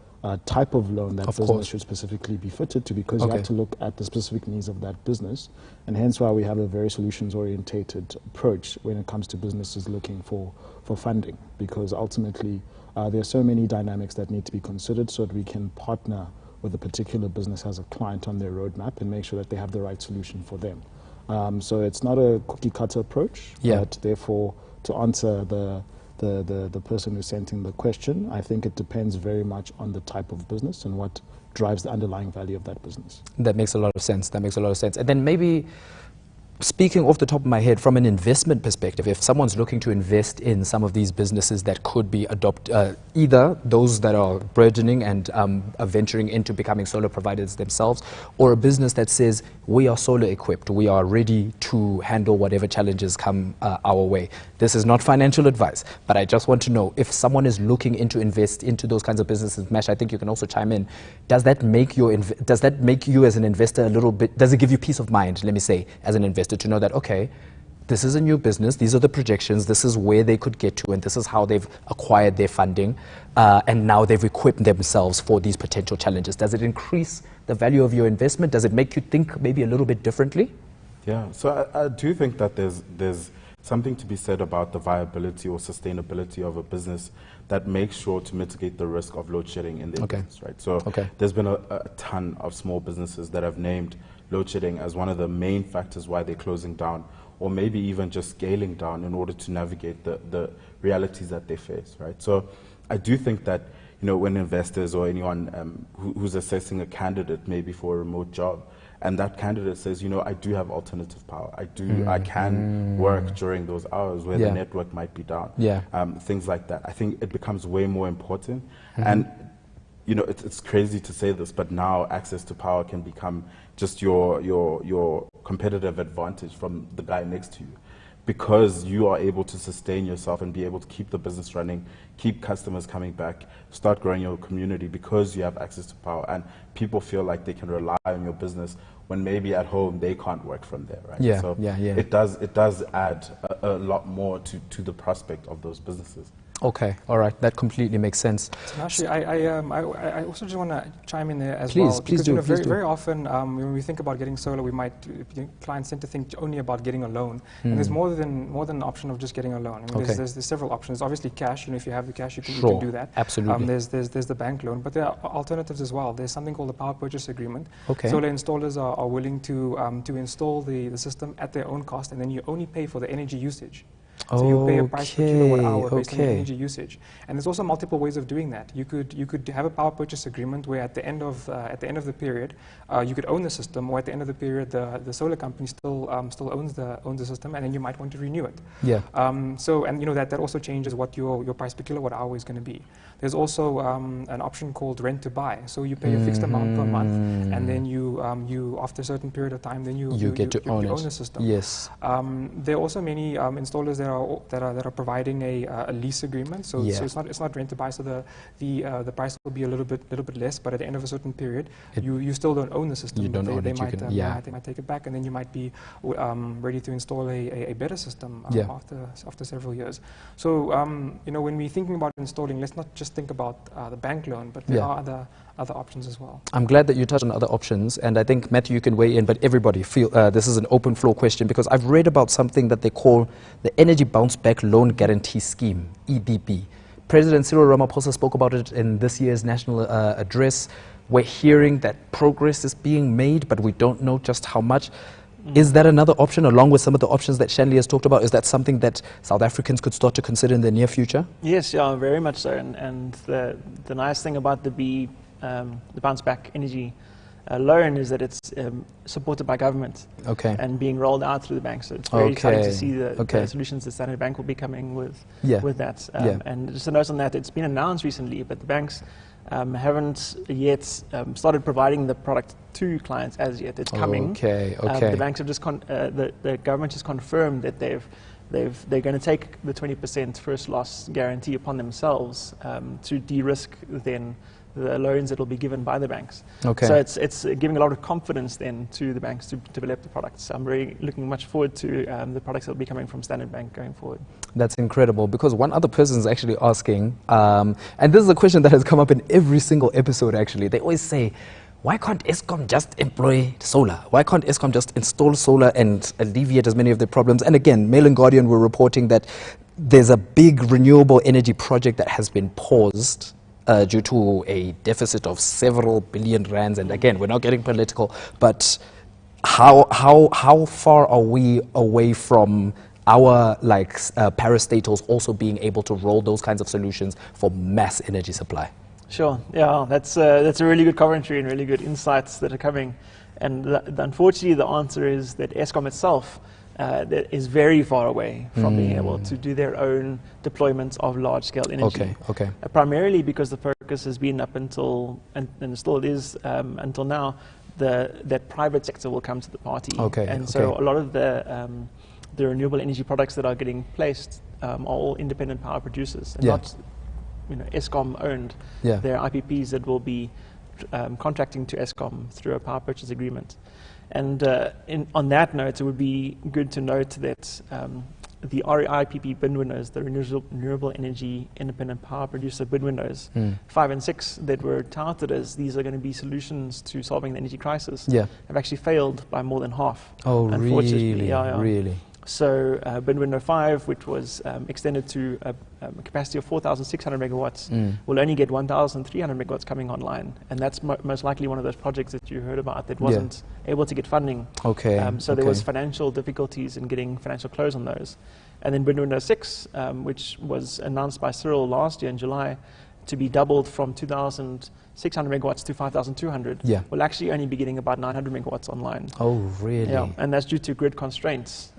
type of loan that business should specifically be fitted to, because you have to look at the specific needs of that business, and hence why we have a very solutions-orientated approach when it comes to businesses looking for funding, because ultimately there are so many dynamics that need to be considered so that we can partner with a particular business as a client on their roadmap and make sure that they have the right solution for them. So it's not a cookie-cutter approach, but therefore, to answer the person who sent in the question, I think it depends very much on the type of business and what drives the underlying value of that business. That makes a lot of sense. That makes a lot of sense. And then maybe, speaking off the top of my head, from an investment perspective, if someone's looking to invest in some of these businesses that could be either those that are burgeoning and are venturing into becoming solar providers themselves, or a business that says, we are solar equipped, we are ready to handle whatever challenges come our way. This is not financial advice, but I just want to know, if someone is looking to invest into those kinds of businesses, Mesh, I think you can also chime in, does that make you as an investor a little bit, does it give you peace of mind, let me say, as an investor, to know that, okay, this is a new business, these are the projections, this is where they could get to, and this is how they've acquired their funding, and now they've equipped themselves for these potential challenges? Does it increase the value of your investment? Does it make you think maybe a little bit differently? Yeah, so I do think that there's something to be said about the viability or sustainability of a business that makes sure to mitigate the risk of load shedding in their business, right? So there's been a ton of small businesses that have named load shedding as one of the main factors why they're closing down, or maybe even just scaling down in order to navigate the realities that they face, right? So I do think that, when investors or anyone who's assessing a candidate maybe for a remote job, and that candidate says, I do have alternative power, I can work during those hours where the network might be down, things like that, I think it becomes way more important. And it's crazy to say this, but now access to power can become just your competitive advantage from the guy next to you, because you are able to sustain yourself and be able to keep the business running, keep customers coming back, start growing your community, because you have access to power, and people feel like they can rely on your business when maybe at home they can't work from there, right? It does add a lot more to the prospect of those businesses. Okay, all right, that completely makes sense. So actually, I also just want to chime in there as Please, well. please Because, do, you know, please do. very often when we think about getting solar, clients tend to think only about getting a loan. And there's more than an option of just getting a loan. I mean, there's several options. Obviously, cash. You know, if you have the cash, you can do that. Absolutely. There's the bank loan, but there are alternatives as well. There's something called the power purchase agreement. Okay. Solar installers are willing to install the system at their own cost, and then you only pay for the energy usage. So you pay a price per kilowatt hour based on your energy usage, and there's also multiple ways of doing that. You could have a power purchase agreement where at the end of the period, you could own the system, or at the end of the period, the solar company still owns the system, and then you might want to renew it. Yeah. So and you know that also changes what your price per kilowatt hour is going to be. There's also an option called rent to buy. So you pay a fixed amount per month, and then you after a certain period of time, then you get to own the system. Yes. There are also many installers that are providing a lease agreement. So it's not rent to buy. So the price will be a little bit less, but at the end of a certain period, you still don't own the system. You don't own it. They might take it back, and then you might be ready to install a better system after several years. So you know, when we're thinking about installing, let's not just think about the bank loan, but there are other options as well. I'm glad that you touched on other options, and I think, Matthew, you can weigh in, but everybody feel this is an open floor question, because I've read about something that they call the Energy Bounce Back Loan Guarantee Scheme, EBB. President Cyril Ramaphosa spoke about it in this year's national address. We're hearing that progress is being made, but we don't know just how much. Is that another option, along with some of the options that Shanley has talked about? Is that something that South Africans could start to consider in the near future? Yes, yeah, very much so. And the nice thing about the Bounce Back Energy loan is that it's supported by government and being rolled out through the bank. So it's very exciting to see the solutions that Standard Bank will be coming with that. And just a note on that, it's been announced recently, but the banks haven't yet started providing the product to clients as yet. It's coming. The banks have just the government has confirmed that they're going to take the 20% first loss guarantee upon themselves to de-risk then the loans that will be given by the banks. So it's giving a lot of confidence then to the banks to develop the products. I'm really looking much forward to the products that will be coming from Standard Bank going forward. That's incredible, because one other person is actually asking, and this is a question that has come up in every single episode actually. They always say, why can't Eskom just employ solar? Why can't Eskom just install solar and alleviate as many of the problems? And again, Mail and Guardian were reporting that there's a big renewable energy project that has been paused due to a deficit of several billion rands. And again, we're not getting political, but how far are we away from our parastatals also being able to roll those kinds of solutions for mass energy supply? Sure, yeah, that's a really good commentary and really good insights that are coming. And unfortunately, the answer is that Eskom itself that is very far away from being able to do their own deployments of large-scale energy. Primarily because the focus has been up until, and still it is until now, that private sector will come to the party. So a lot of the renewable energy products that are getting placed are all independent power producers, and not Eskom owned. They're IPPs that will be contracting to Eskom through a power purchase agreement. And on that note, it would be good to note that the REIPP bid windows, the Renewable Energy Independent Power Producer bid windows, 5 and 6, that were touted as these are going to be solutions to solving the energy crisis, have actually failed by more than half. Oh, unfortunately. Really? So bid window 5, which was extended to a capacity of 4,600 megawatts, will only get 1,300 megawatts coming online. And that's most likely one of those projects that you heard about that wasn't able to get funding. So there was financial difficulties in getting financial close on those. And then bid window 6, which was announced by Cyril last year in July, to be doubled from 2,600 megawatts to 5,200, will actually only be getting about 900 megawatts online. Oh, really? Yeah, and that's due to grid constraints,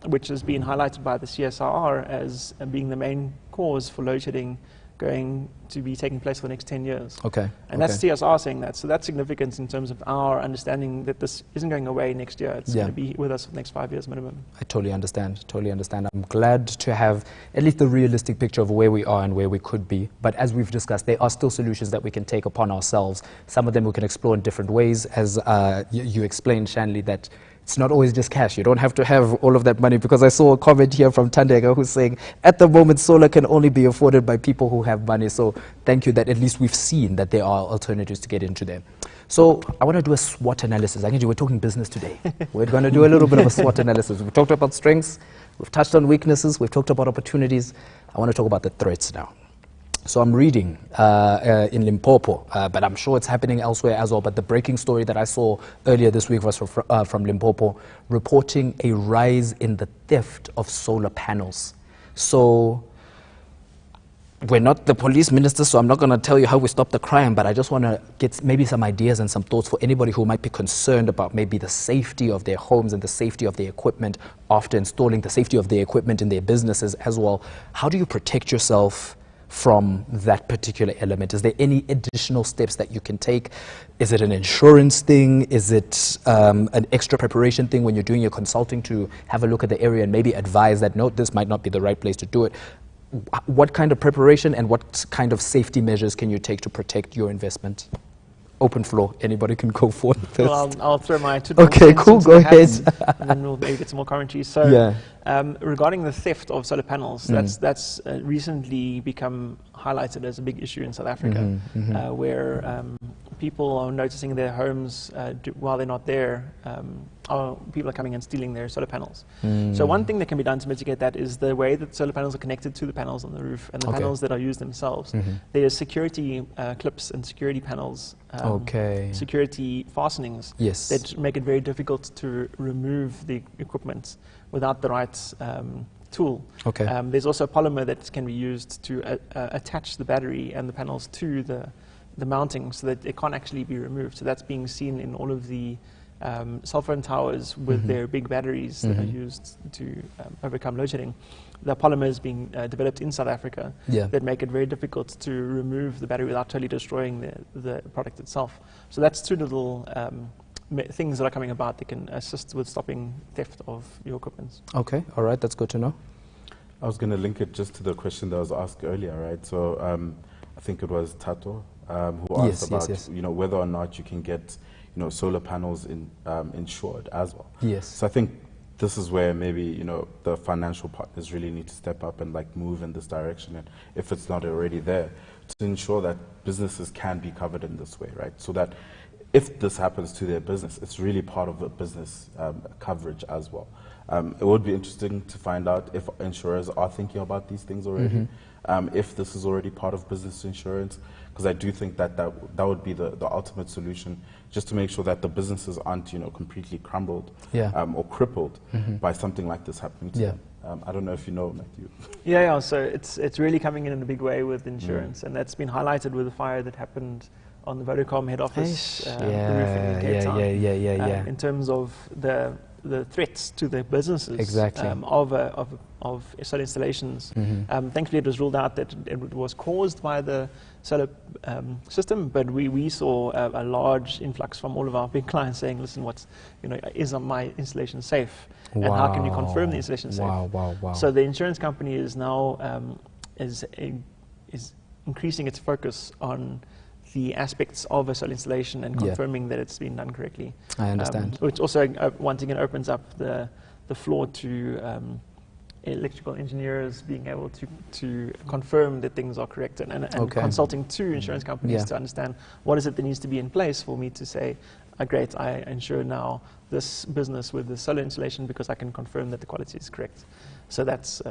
which has been highlighted by the CSIR as being the main cause for load shedding going to be taking place for the next 10 years. And that's CSR saying that. So that's significant in terms of our understanding that this isn't going away next year. It's going to be with us for the next 5 years minimum. I totally understand. I'm glad to have at least the realistic picture of where we are and where we could be. But as we've discussed, there are still solutions that we can take upon ourselves. Some of them we can explore in different ways. As you explained, Shanley, that it's not always just cash. You don't have to have all of that money, because I saw a comment here from Tandega who's saying, at the moment, solar can only be afforded by people who have money. So thank you that at least we've seen that there are alternatives to get into there. So I want to do a SWOT analysis. I think we're talking business today. We're going to do a little bit of a SWOT analysis. We've talked about strengths, we've touched on weaknesses, we've talked about opportunities. I want to talk about the threats now. So I'm reading in Limpopo, but I'm sure it's happening elsewhere as well. But the breaking story that I saw earlier this week was from Limpopo, reporting a rise in the theft of solar panels. So we're not the police minister, so I'm not going to tell you how we stop the crime, but I just want to get maybe some ideas and some thoughts for anybody who might be concerned about maybe the safety of their homes and the safety of their equipment after installing, the safety of their equipment in their businesses as well. How do you protect yourself from that particular element? Is there any additional steps that you can take? Is it an insurance thing? Is it an extra preparation thing when you're doing your consulting to have a look at the area and maybe advise that, no, this might not be the right place to do it? What kind of preparation and what kind of safety measures can you take to protect your investment? Open floor. Anybody can go forward first. Well, I'll throw my two Okay, cool. Go ahead. And then we'll maybe get some more commentary. So, regarding the theft of solar panels, that's recently become highlighted as a big issue in South Africa, where people are noticing their homes while they're not there. People are coming and stealing their solar panels. So one thing that can be done to mitigate that is the way that solar panels are connected to the panels on the roof and the panels that are used themselves. There's security clips and security panels, security fastenings that make it very difficult to remove the equipment without the right tool. There's also a polymer that can be used to attach the battery and the panels to the mounting so that it can't actually be removed. So that's being seen in all of the cell phone towers with their big batteries that are used to overcome load shedding. The polymers being developed in South Africa that make it very difficult to remove the battery without totally destroying the product itself. So that's two little things that are coming about that can assist with stopping theft of your equipment. Okay, all right, that's good to know. I was going to link it just to the question that was asked earlier, right? So I think it was Tato who asked about you know, whether or not you can get solar panels insured as well. So I think this is where maybe the financial partners really need to step up and like move in this direction, and if it's not already there, to ensure that businesses can be covered in this way, right? So that if this happens to their business, it's really part of the business coverage as well. It would be interesting to find out if insurers are thinking about these things already, if this is already part of business insurance, because I do think that would be the ultimate solution, just to make sure that the businesses aren't completely crumbled or crippled by something like this happening to them. I don't know if you know, Matthew. Yeah, so it's really coming in a big way with insurance, and that's been highlighted with the fire that happened on the Vodacom head office, the roofing in Cape Town. In terms of the threats to the businesses of solar installations. Thankfully, it was ruled out that it was caused by the solar system, but we saw a large influx from all of our big clients saying, "Listen, is my installation safe? And how can you confirm the installation is safe?" So the insurance company is now is increasing its focus on the aspects of a solar installation and confirming that it's been done correctly. I understand. Which also, once again, opens up the floor to electrical engineers being able to confirm that things are correct and consulting to insurance companies to understand what is it that needs to be in place for me to say, great, I insure now this business with the solar installation because I can confirm that the quality is correct. So that's,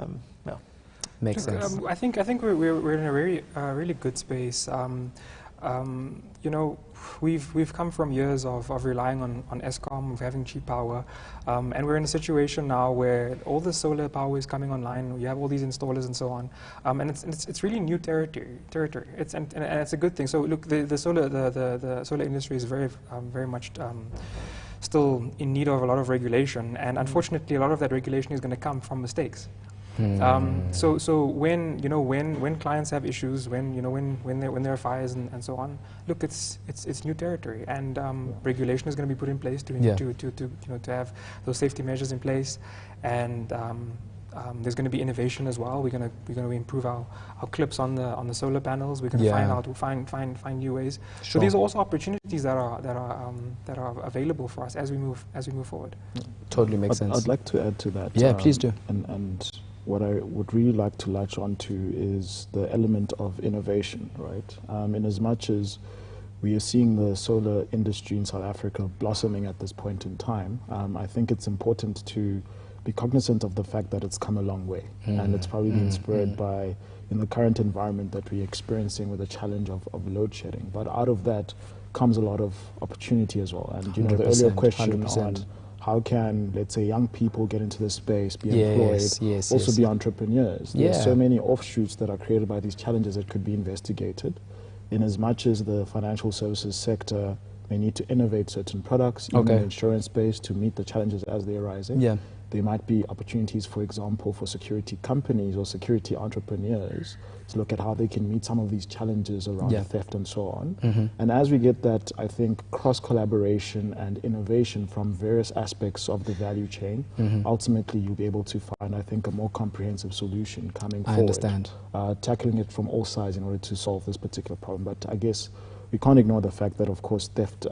makes sense. I think we're in a really good space. We've come from years of relying on Eskom, of having cheap power, and we're in a situation now where all the solar power is coming online. You have all these installers and so on, and it's really new territory. It's a good thing. So look, the solar industry is very much still in need of a lot of regulation, and unfortunately, a lot of that regulation is going to come from mistakes. So when clients have issues, when there are fires and so on, look, it's new territory, and regulation is going to be put in place to have those safety measures in place, and There's going to be innovation as well. We're going to improve our clips on the solar panels. We're going to find new ways. Sure. So these are also opportunities that are available for us as we move forward. Totally makes sense. I'd like to add to that. Yeah, please do. And what I would really like to latch onto is the element of innovation, right? In as much as we are seeing the solar industry in South Africa blossoming at this point in time, I think it's important to be cognizant of the fact that it's come a long way. And it's probably been spurred by, in the current environment that we're experiencing with the challenge of load shedding. But out of that comes a lot of opportunity as well. And you know, the earlier question 100%. on how can, let's say, young people get into this space, be employed, also be entrepreneurs. There's so many offshoots that are created by these challenges that could be investigated. In as much as the financial services sector may need to innovate certain products, even in the insurance space, to meet the challenges as they're arising, there might be opportunities, for example, for security companies or security entrepreneurs to look at how they can meet some of these challenges around theft and so on. And as we get that, I think, cross-collaboration and innovation from various aspects of the value chain, ultimately you'll be able to find, I think, a more comprehensive solution coming forward. I understand. Tackling it from all sides in order to solve this particular problem. But I guess we can't ignore the fact that, of course, theft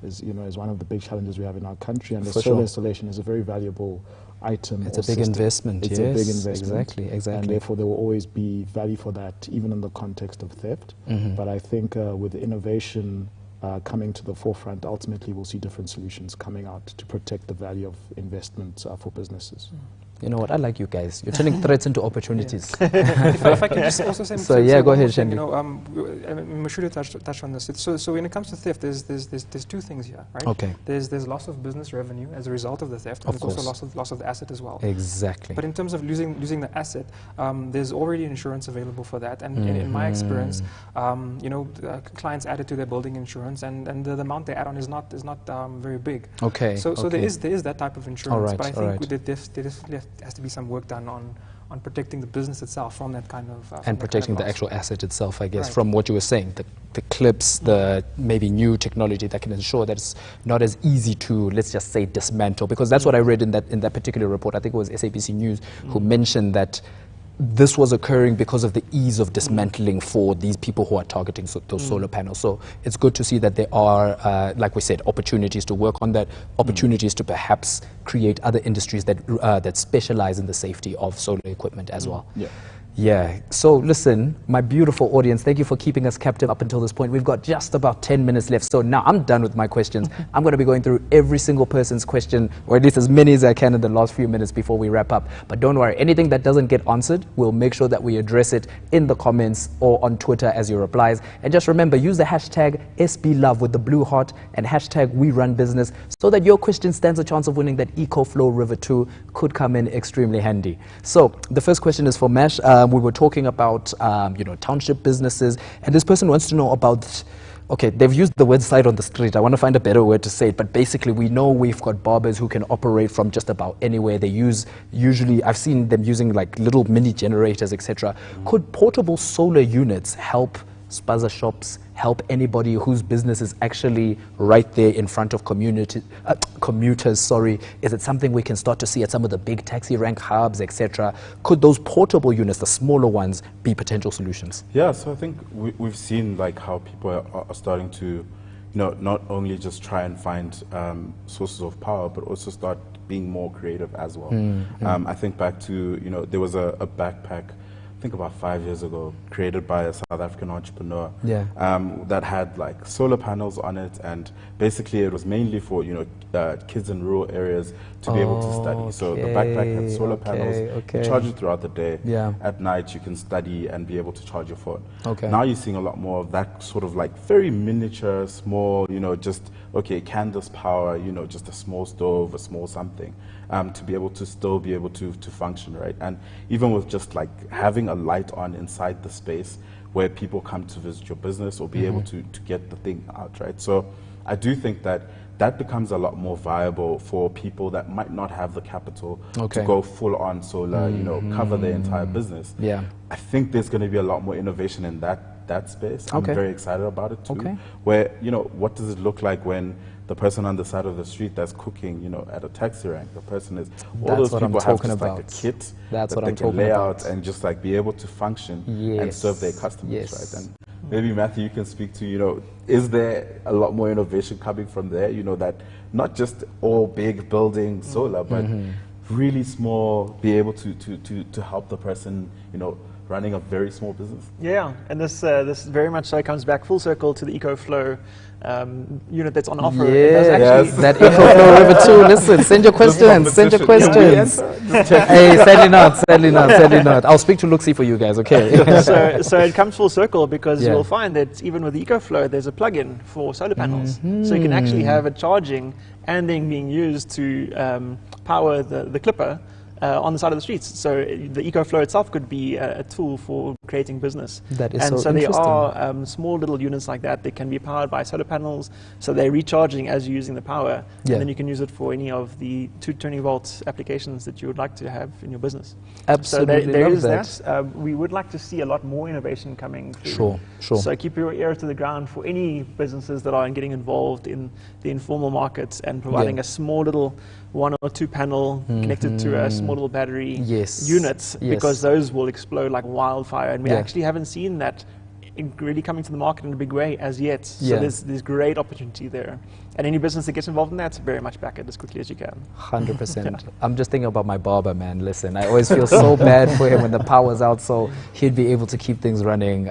is one of the big challenges we have in our country, and the solar installation is a very valuable item. It's a big investment. It's a big investment. Exactly. And therefore, there will always be value for that, even in the context of theft. But I think with the innovation coming to the forefront, ultimately we'll see different solutions coming out to protect the value of investment for businesses. You know what? I like you guys. You're turning threats into opportunities. If I can just also say, go ahead, thing, Shandy. Mashuda touched on this. So when it comes to theft, there's two things here, right? Okay. There's loss of business revenue as a result of the theft, and there's also loss of the asset as well. Exactly. But in terms of losing the asset, there's already insurance available for that. And in my experience, clients add it to their building insurance, and the amount they add on is not very big. Okay. So there is that type of insurance. But I think there definitely has to be some work done on protecting the business itself from that kind of and protecting the actual asset itself, I guess, from what you were saying, the clips, the maybe new technology that can ensure that it's not as easy to, let's just say, dismantle, because that's what I read in that particular report. I think it was SABC News who mentioned that this was occurring because of the ease of dismantling for these people who are targeting those solar panels. So it's good to see that there are, like we said, opportunities to work on that, opportunities to perhaps create other industries that specialize in the safety of solar equipment as well. Yeah. So listen, my beautiful audience, thank you for keeping us captive up until this point. We've got just about 10 minutes left. So now I'm done with my questions. I'm going to be going through every single person's question, or at least as many as I can in the last few minutes before we wrap up. But don't worry, anything that doesn't get answered, we'll make sure that we address it in the comments or on Twitter as your replies. And just remember, use the hashtag SBLove with the blue heart and hashtag WeRunBusiness so that your question stands a chance of winning that EcoFlow River 2 could come in extremely handy. So the first question is for Mash. We were talking about, township businesses, and this person wants to know about, okay, they've used the word side on the street. I want to find a better word to say it, but basically we know we've got barbers who can operate from just about anywhere. They usually, I've seen them using like little mini generators, etc. Could portable solar units help spaza shops, help anybody whose business is actually right there in front of commuters? Is it something we can start to see at some of the big taxi rank hubs, etc.? Could those portable units, the smaller ones, be potential solutions? Yeah, so I think we've seen like how people are starting to, not only just try and find sources of power, but also start being more creative as well. I think back to, there was a backpack, I think about 5 years ago, created by a South African entrepreneur that had like solar panels on it, and basically it was mainly for kids in rural areas to be able to study. So the backpack had solar panels. You charge it throughout the day. At night you can study and be able to charge your phone. Now you're seeing a lot more of that sort of like very miniature, small, just can this power, just a small stove, a small something, to be able to still be able to function, right? And even with just like having a light on inside the space where people come to visit your business or be able to get the thing out, right? So I do think that becomes a lot more viable for people that might not have the capital to go full on solar, cover their entire business. I think there's going to be a lot more innovation in that space. I'm very excited about it too. Where, what does it look like when the person on the side of the street that's cooking, you know, at a taxi rank. The person is, all That's those what I'm people have talking just like about. a kit That's that what they I'm can talking lay about. out and just like be able to function and serve their customers, Yes. right? And maybe Matthew, you can speak to, you know, is there a lot more innovation coming from there? You know, that not just all big building solar, but really small, be able to help the person, you know, running a very small business. Yeah, and this very much so comes back full circle to the EcoFlow unit that's on offer. It does actually That EcoFlow River 2. Listen, send your questions. Send your questions. Hey, sadly not. I'll speak to LookSee for you guys, okay? so it comes full circle because you'll find that even with the EcoFlow, there's a plug-in for solar panels. So you can actually have it charging and then being used to power the clipper on the side of the streets. So the EcoFlow itself could be a tool for creating business. That is and so there interesting. are small little units like that. They can be powered by solar panels. So they're recharging as you're using the power. Yeah. And then you can use it for any of the 220-volt applications that you would like to have in your business. Absolutely So there love is that. we would like to see a lot more innovation coming through. Sure. So keep your ear to the ground for any businesses that are getting involved in the informal markets and providing a small little 1 or 2 panel connected to a small little battery units, because those will explode like wildfire. And we actually haven't seen that really coming to the market in a big way as yet. So there's great opportunity there. And any business that gets involved in that, very much back it as quickly as you can. 100%. I'm just thinking about my barber, man. Listen, I always feel so bad for him when the power's out, so he'd be able to keep things running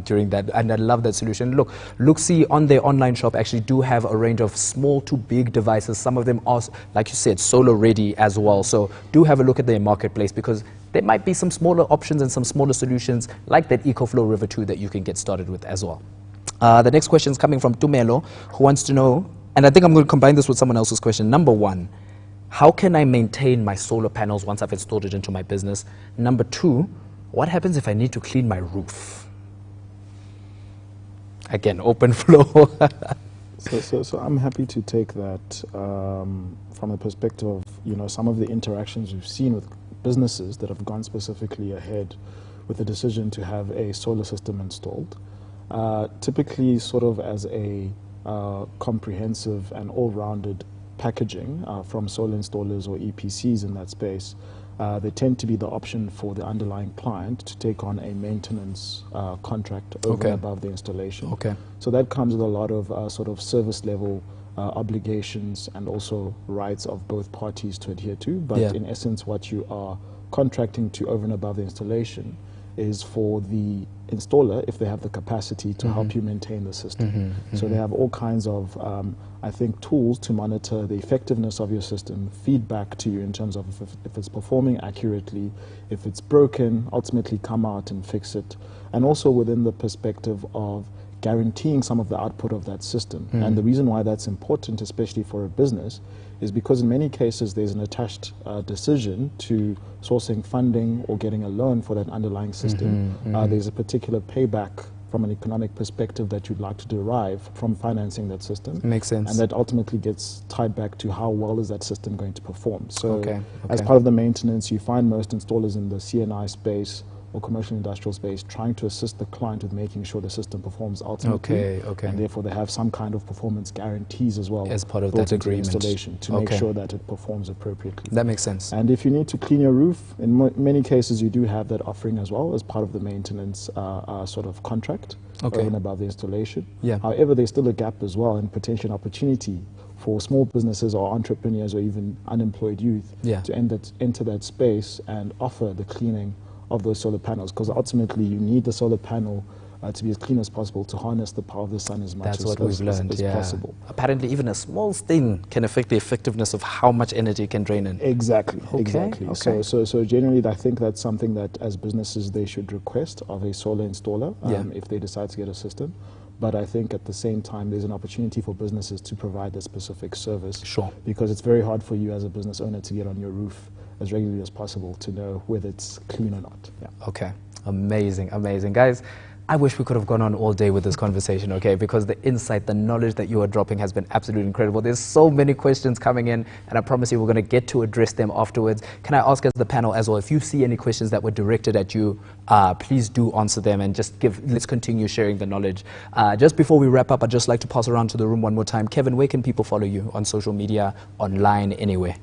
during that. And I love that solution. Look, LookSee on their online shop actually do have a range of small to big devices. Some of them are, like you said, solar ready as well. So do have a look at their marketplace, because there might be some smaller options and some smaller solutions like that EcoFlow River 2 that you can get started with as well. The next question is coming from Tumelo, who wants to know, and I think I'm going to combine this with someone else's question. Number 1, how can I maintain my solar panels once I've installed it into my business? Number 2, what happens if I need to clean my roof? Again, open floor. So I'm happy to take that from the perspective of, you know, some of the interactions we've seen with businesses that have gone specifically ahead with the decision to have a solar system installed. Typically sort of as a comprehensive and all-rounded packaging from solar installers or EPCs in that space, they tend to be the option for the underlying client to take on a maintenance contract over and above the installation. So that comes with a lot of sort of service level obligations and also rights of both parties to adhere to. But in essence, what you are contracting to over and above the installation is for the installer, if they have the capacity, to help you maintain the system. So they have all kinds of, I think, tools to monitor the effectiveness of your system, feedback to you in terms of if it's performing accurately, if it's broken, ultimately come out and fix it. And also within the perspective of guaranteeing some of the output of that system. And the reason why that's important, especially for a business, is because in many cases there's an attached decision to sourcing funding or getting a loan for that underlying system. There's a particular payback from an economic perspective that you'd like to derive from financing that system. Makes sense. And that ultimately gets tied back to how well is that system going to perform. So as part of the maintenance, you find most installers in the CNI space or commercial industrial space trying to assist the client with making sure the system performs ultimately. And therefore they have some kind of performance guarantees as well as part of that agreement installation to make sure that it performs appropriately. That makes sense. And if you need to clean your roof, in many cases you do have that offering as well as part of the maintenance sort of contract over and above the installation. However, there's still a gap as well and potential opportunity for small businesses or entrepreneurs or even unemployed youth to enter that space and offer the cleaning of those solar panels, because ultimately you need the solar panel to be as clean as possible to harness the power of the sun as much as possible. Apparently even a small thing can affect the effectiveness of how much energy it can drain in. Exactly. So generally I think that's something that as businesses they should request of a solar installer if they decide to get a system. But I think at the same time there's an opportunity for businesses to provide a specific service. Because it's very hard for you as a business owner to get on your roof as regularly as possible to know whether it's clean or not. Okay, amazing, amazing. Guys, I wish we could have gone on all day with this conversation, okay? Because the insight, the knowledge that you are dropping has been absolutely incredible. There's so many questions coming in, and I promise you we're going to get to address them afterwards. Can I ask as the panel as well, if you see any questions that were directed at you, please do answer them and just let's continue sharing the knowledge. Just before we wrap up, I'd just like to pass around to the room one more time. Kevin, where can people follow you on social media, online, anywhere?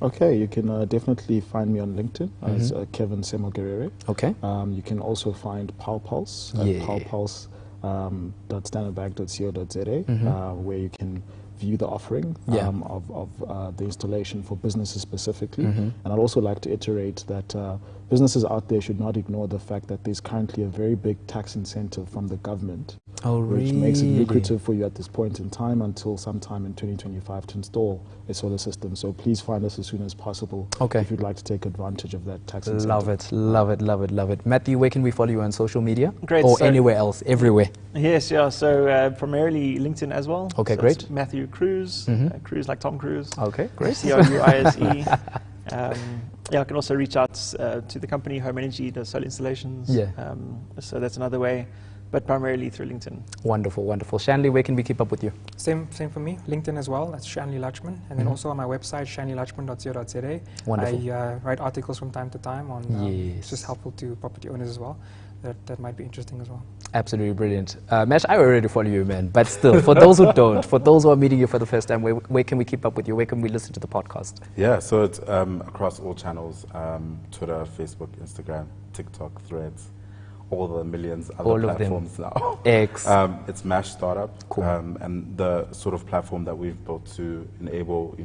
Okay, you can definitely find me on LinkedIn as Kevin Semogerere. Okay. You can also find PowerPulse at powerpulse.standardbank.co.za, where you can view the offering of the installation for businesses specifically. And I'd also like to iterate that businesses out there should not ignore the fact that there's currently a very big tax incentive from the government, which makes it lucrative for you at this point in time until sometime in 2025 to install a solar system. So please find us as soon as possible if you'd like to take advantage of that tax incentive. Love it, love it, love it, love it. Matthew, where can we follow you on social media? Great. Or anywhere else, everywhere? Yes, yeah. So primarily LinkedIn as well. Okay, so great. Matthew Cruz, Cruz like Tom Cruise. Okay, great. CRUISE. Yeah, I can also reach out to the company, Home Energy, does solar installations. Yeah. So that's another way, but primarily through LinkedIn. Wonderful, wonderful. Shanley, where can we keep up with you? Same for me. LinkedIn as well. That's Shanley Lachman, and then also on my website shanleylachman.co.za. Wonderful. I write articles from time to time on. Yes. It's just helpful to property owners as well. That might be interesting as well. Absolutely brilliant. Mesh, I already follow you, man. But still, for those who don't, for those who are meeting you for the first time, where can we keep up with you? Where can we listen to the podcast? Yeah, so it's across all channels, Twitter, Facebook, Instagram, TikTok, Threads, all the millions other all platforms now. X. It's Mash Startup, cool. And the sort of platform that we've built to enable,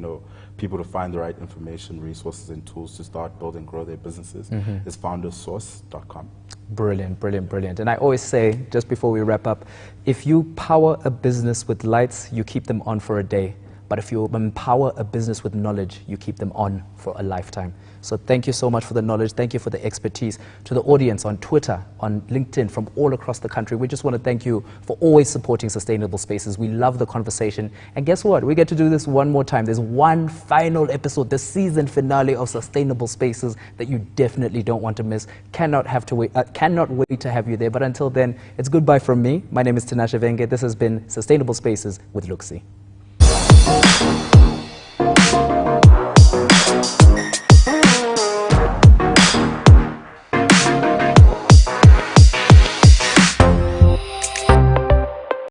people to find the right information, resources, and tools to start, build, and grow their businesses is foundersource.com. Brilliant, brilliant, brilliant. And I always say, just before we wrap up, if you power a business with lights, you keep them on for a day. But if you empower a business with knowledge, you keep them on for a lifetime. So thank you so much for the knowledge. Thank you for the expertise. To the audience on Twitter, on LinkedIn, from all across the country, we just want to thank you for always supporting Sustainable Spaces. We love the conversation. And guess what? We get to do this one more time. There's one final episode, the season finale of Sustainable Spaces that you definitely don't want to miss. Cannot wait to have you there. But until then, it's goodbye from me. My name is Tinashe Venge. This has been Sustainable Spaces with LookSee.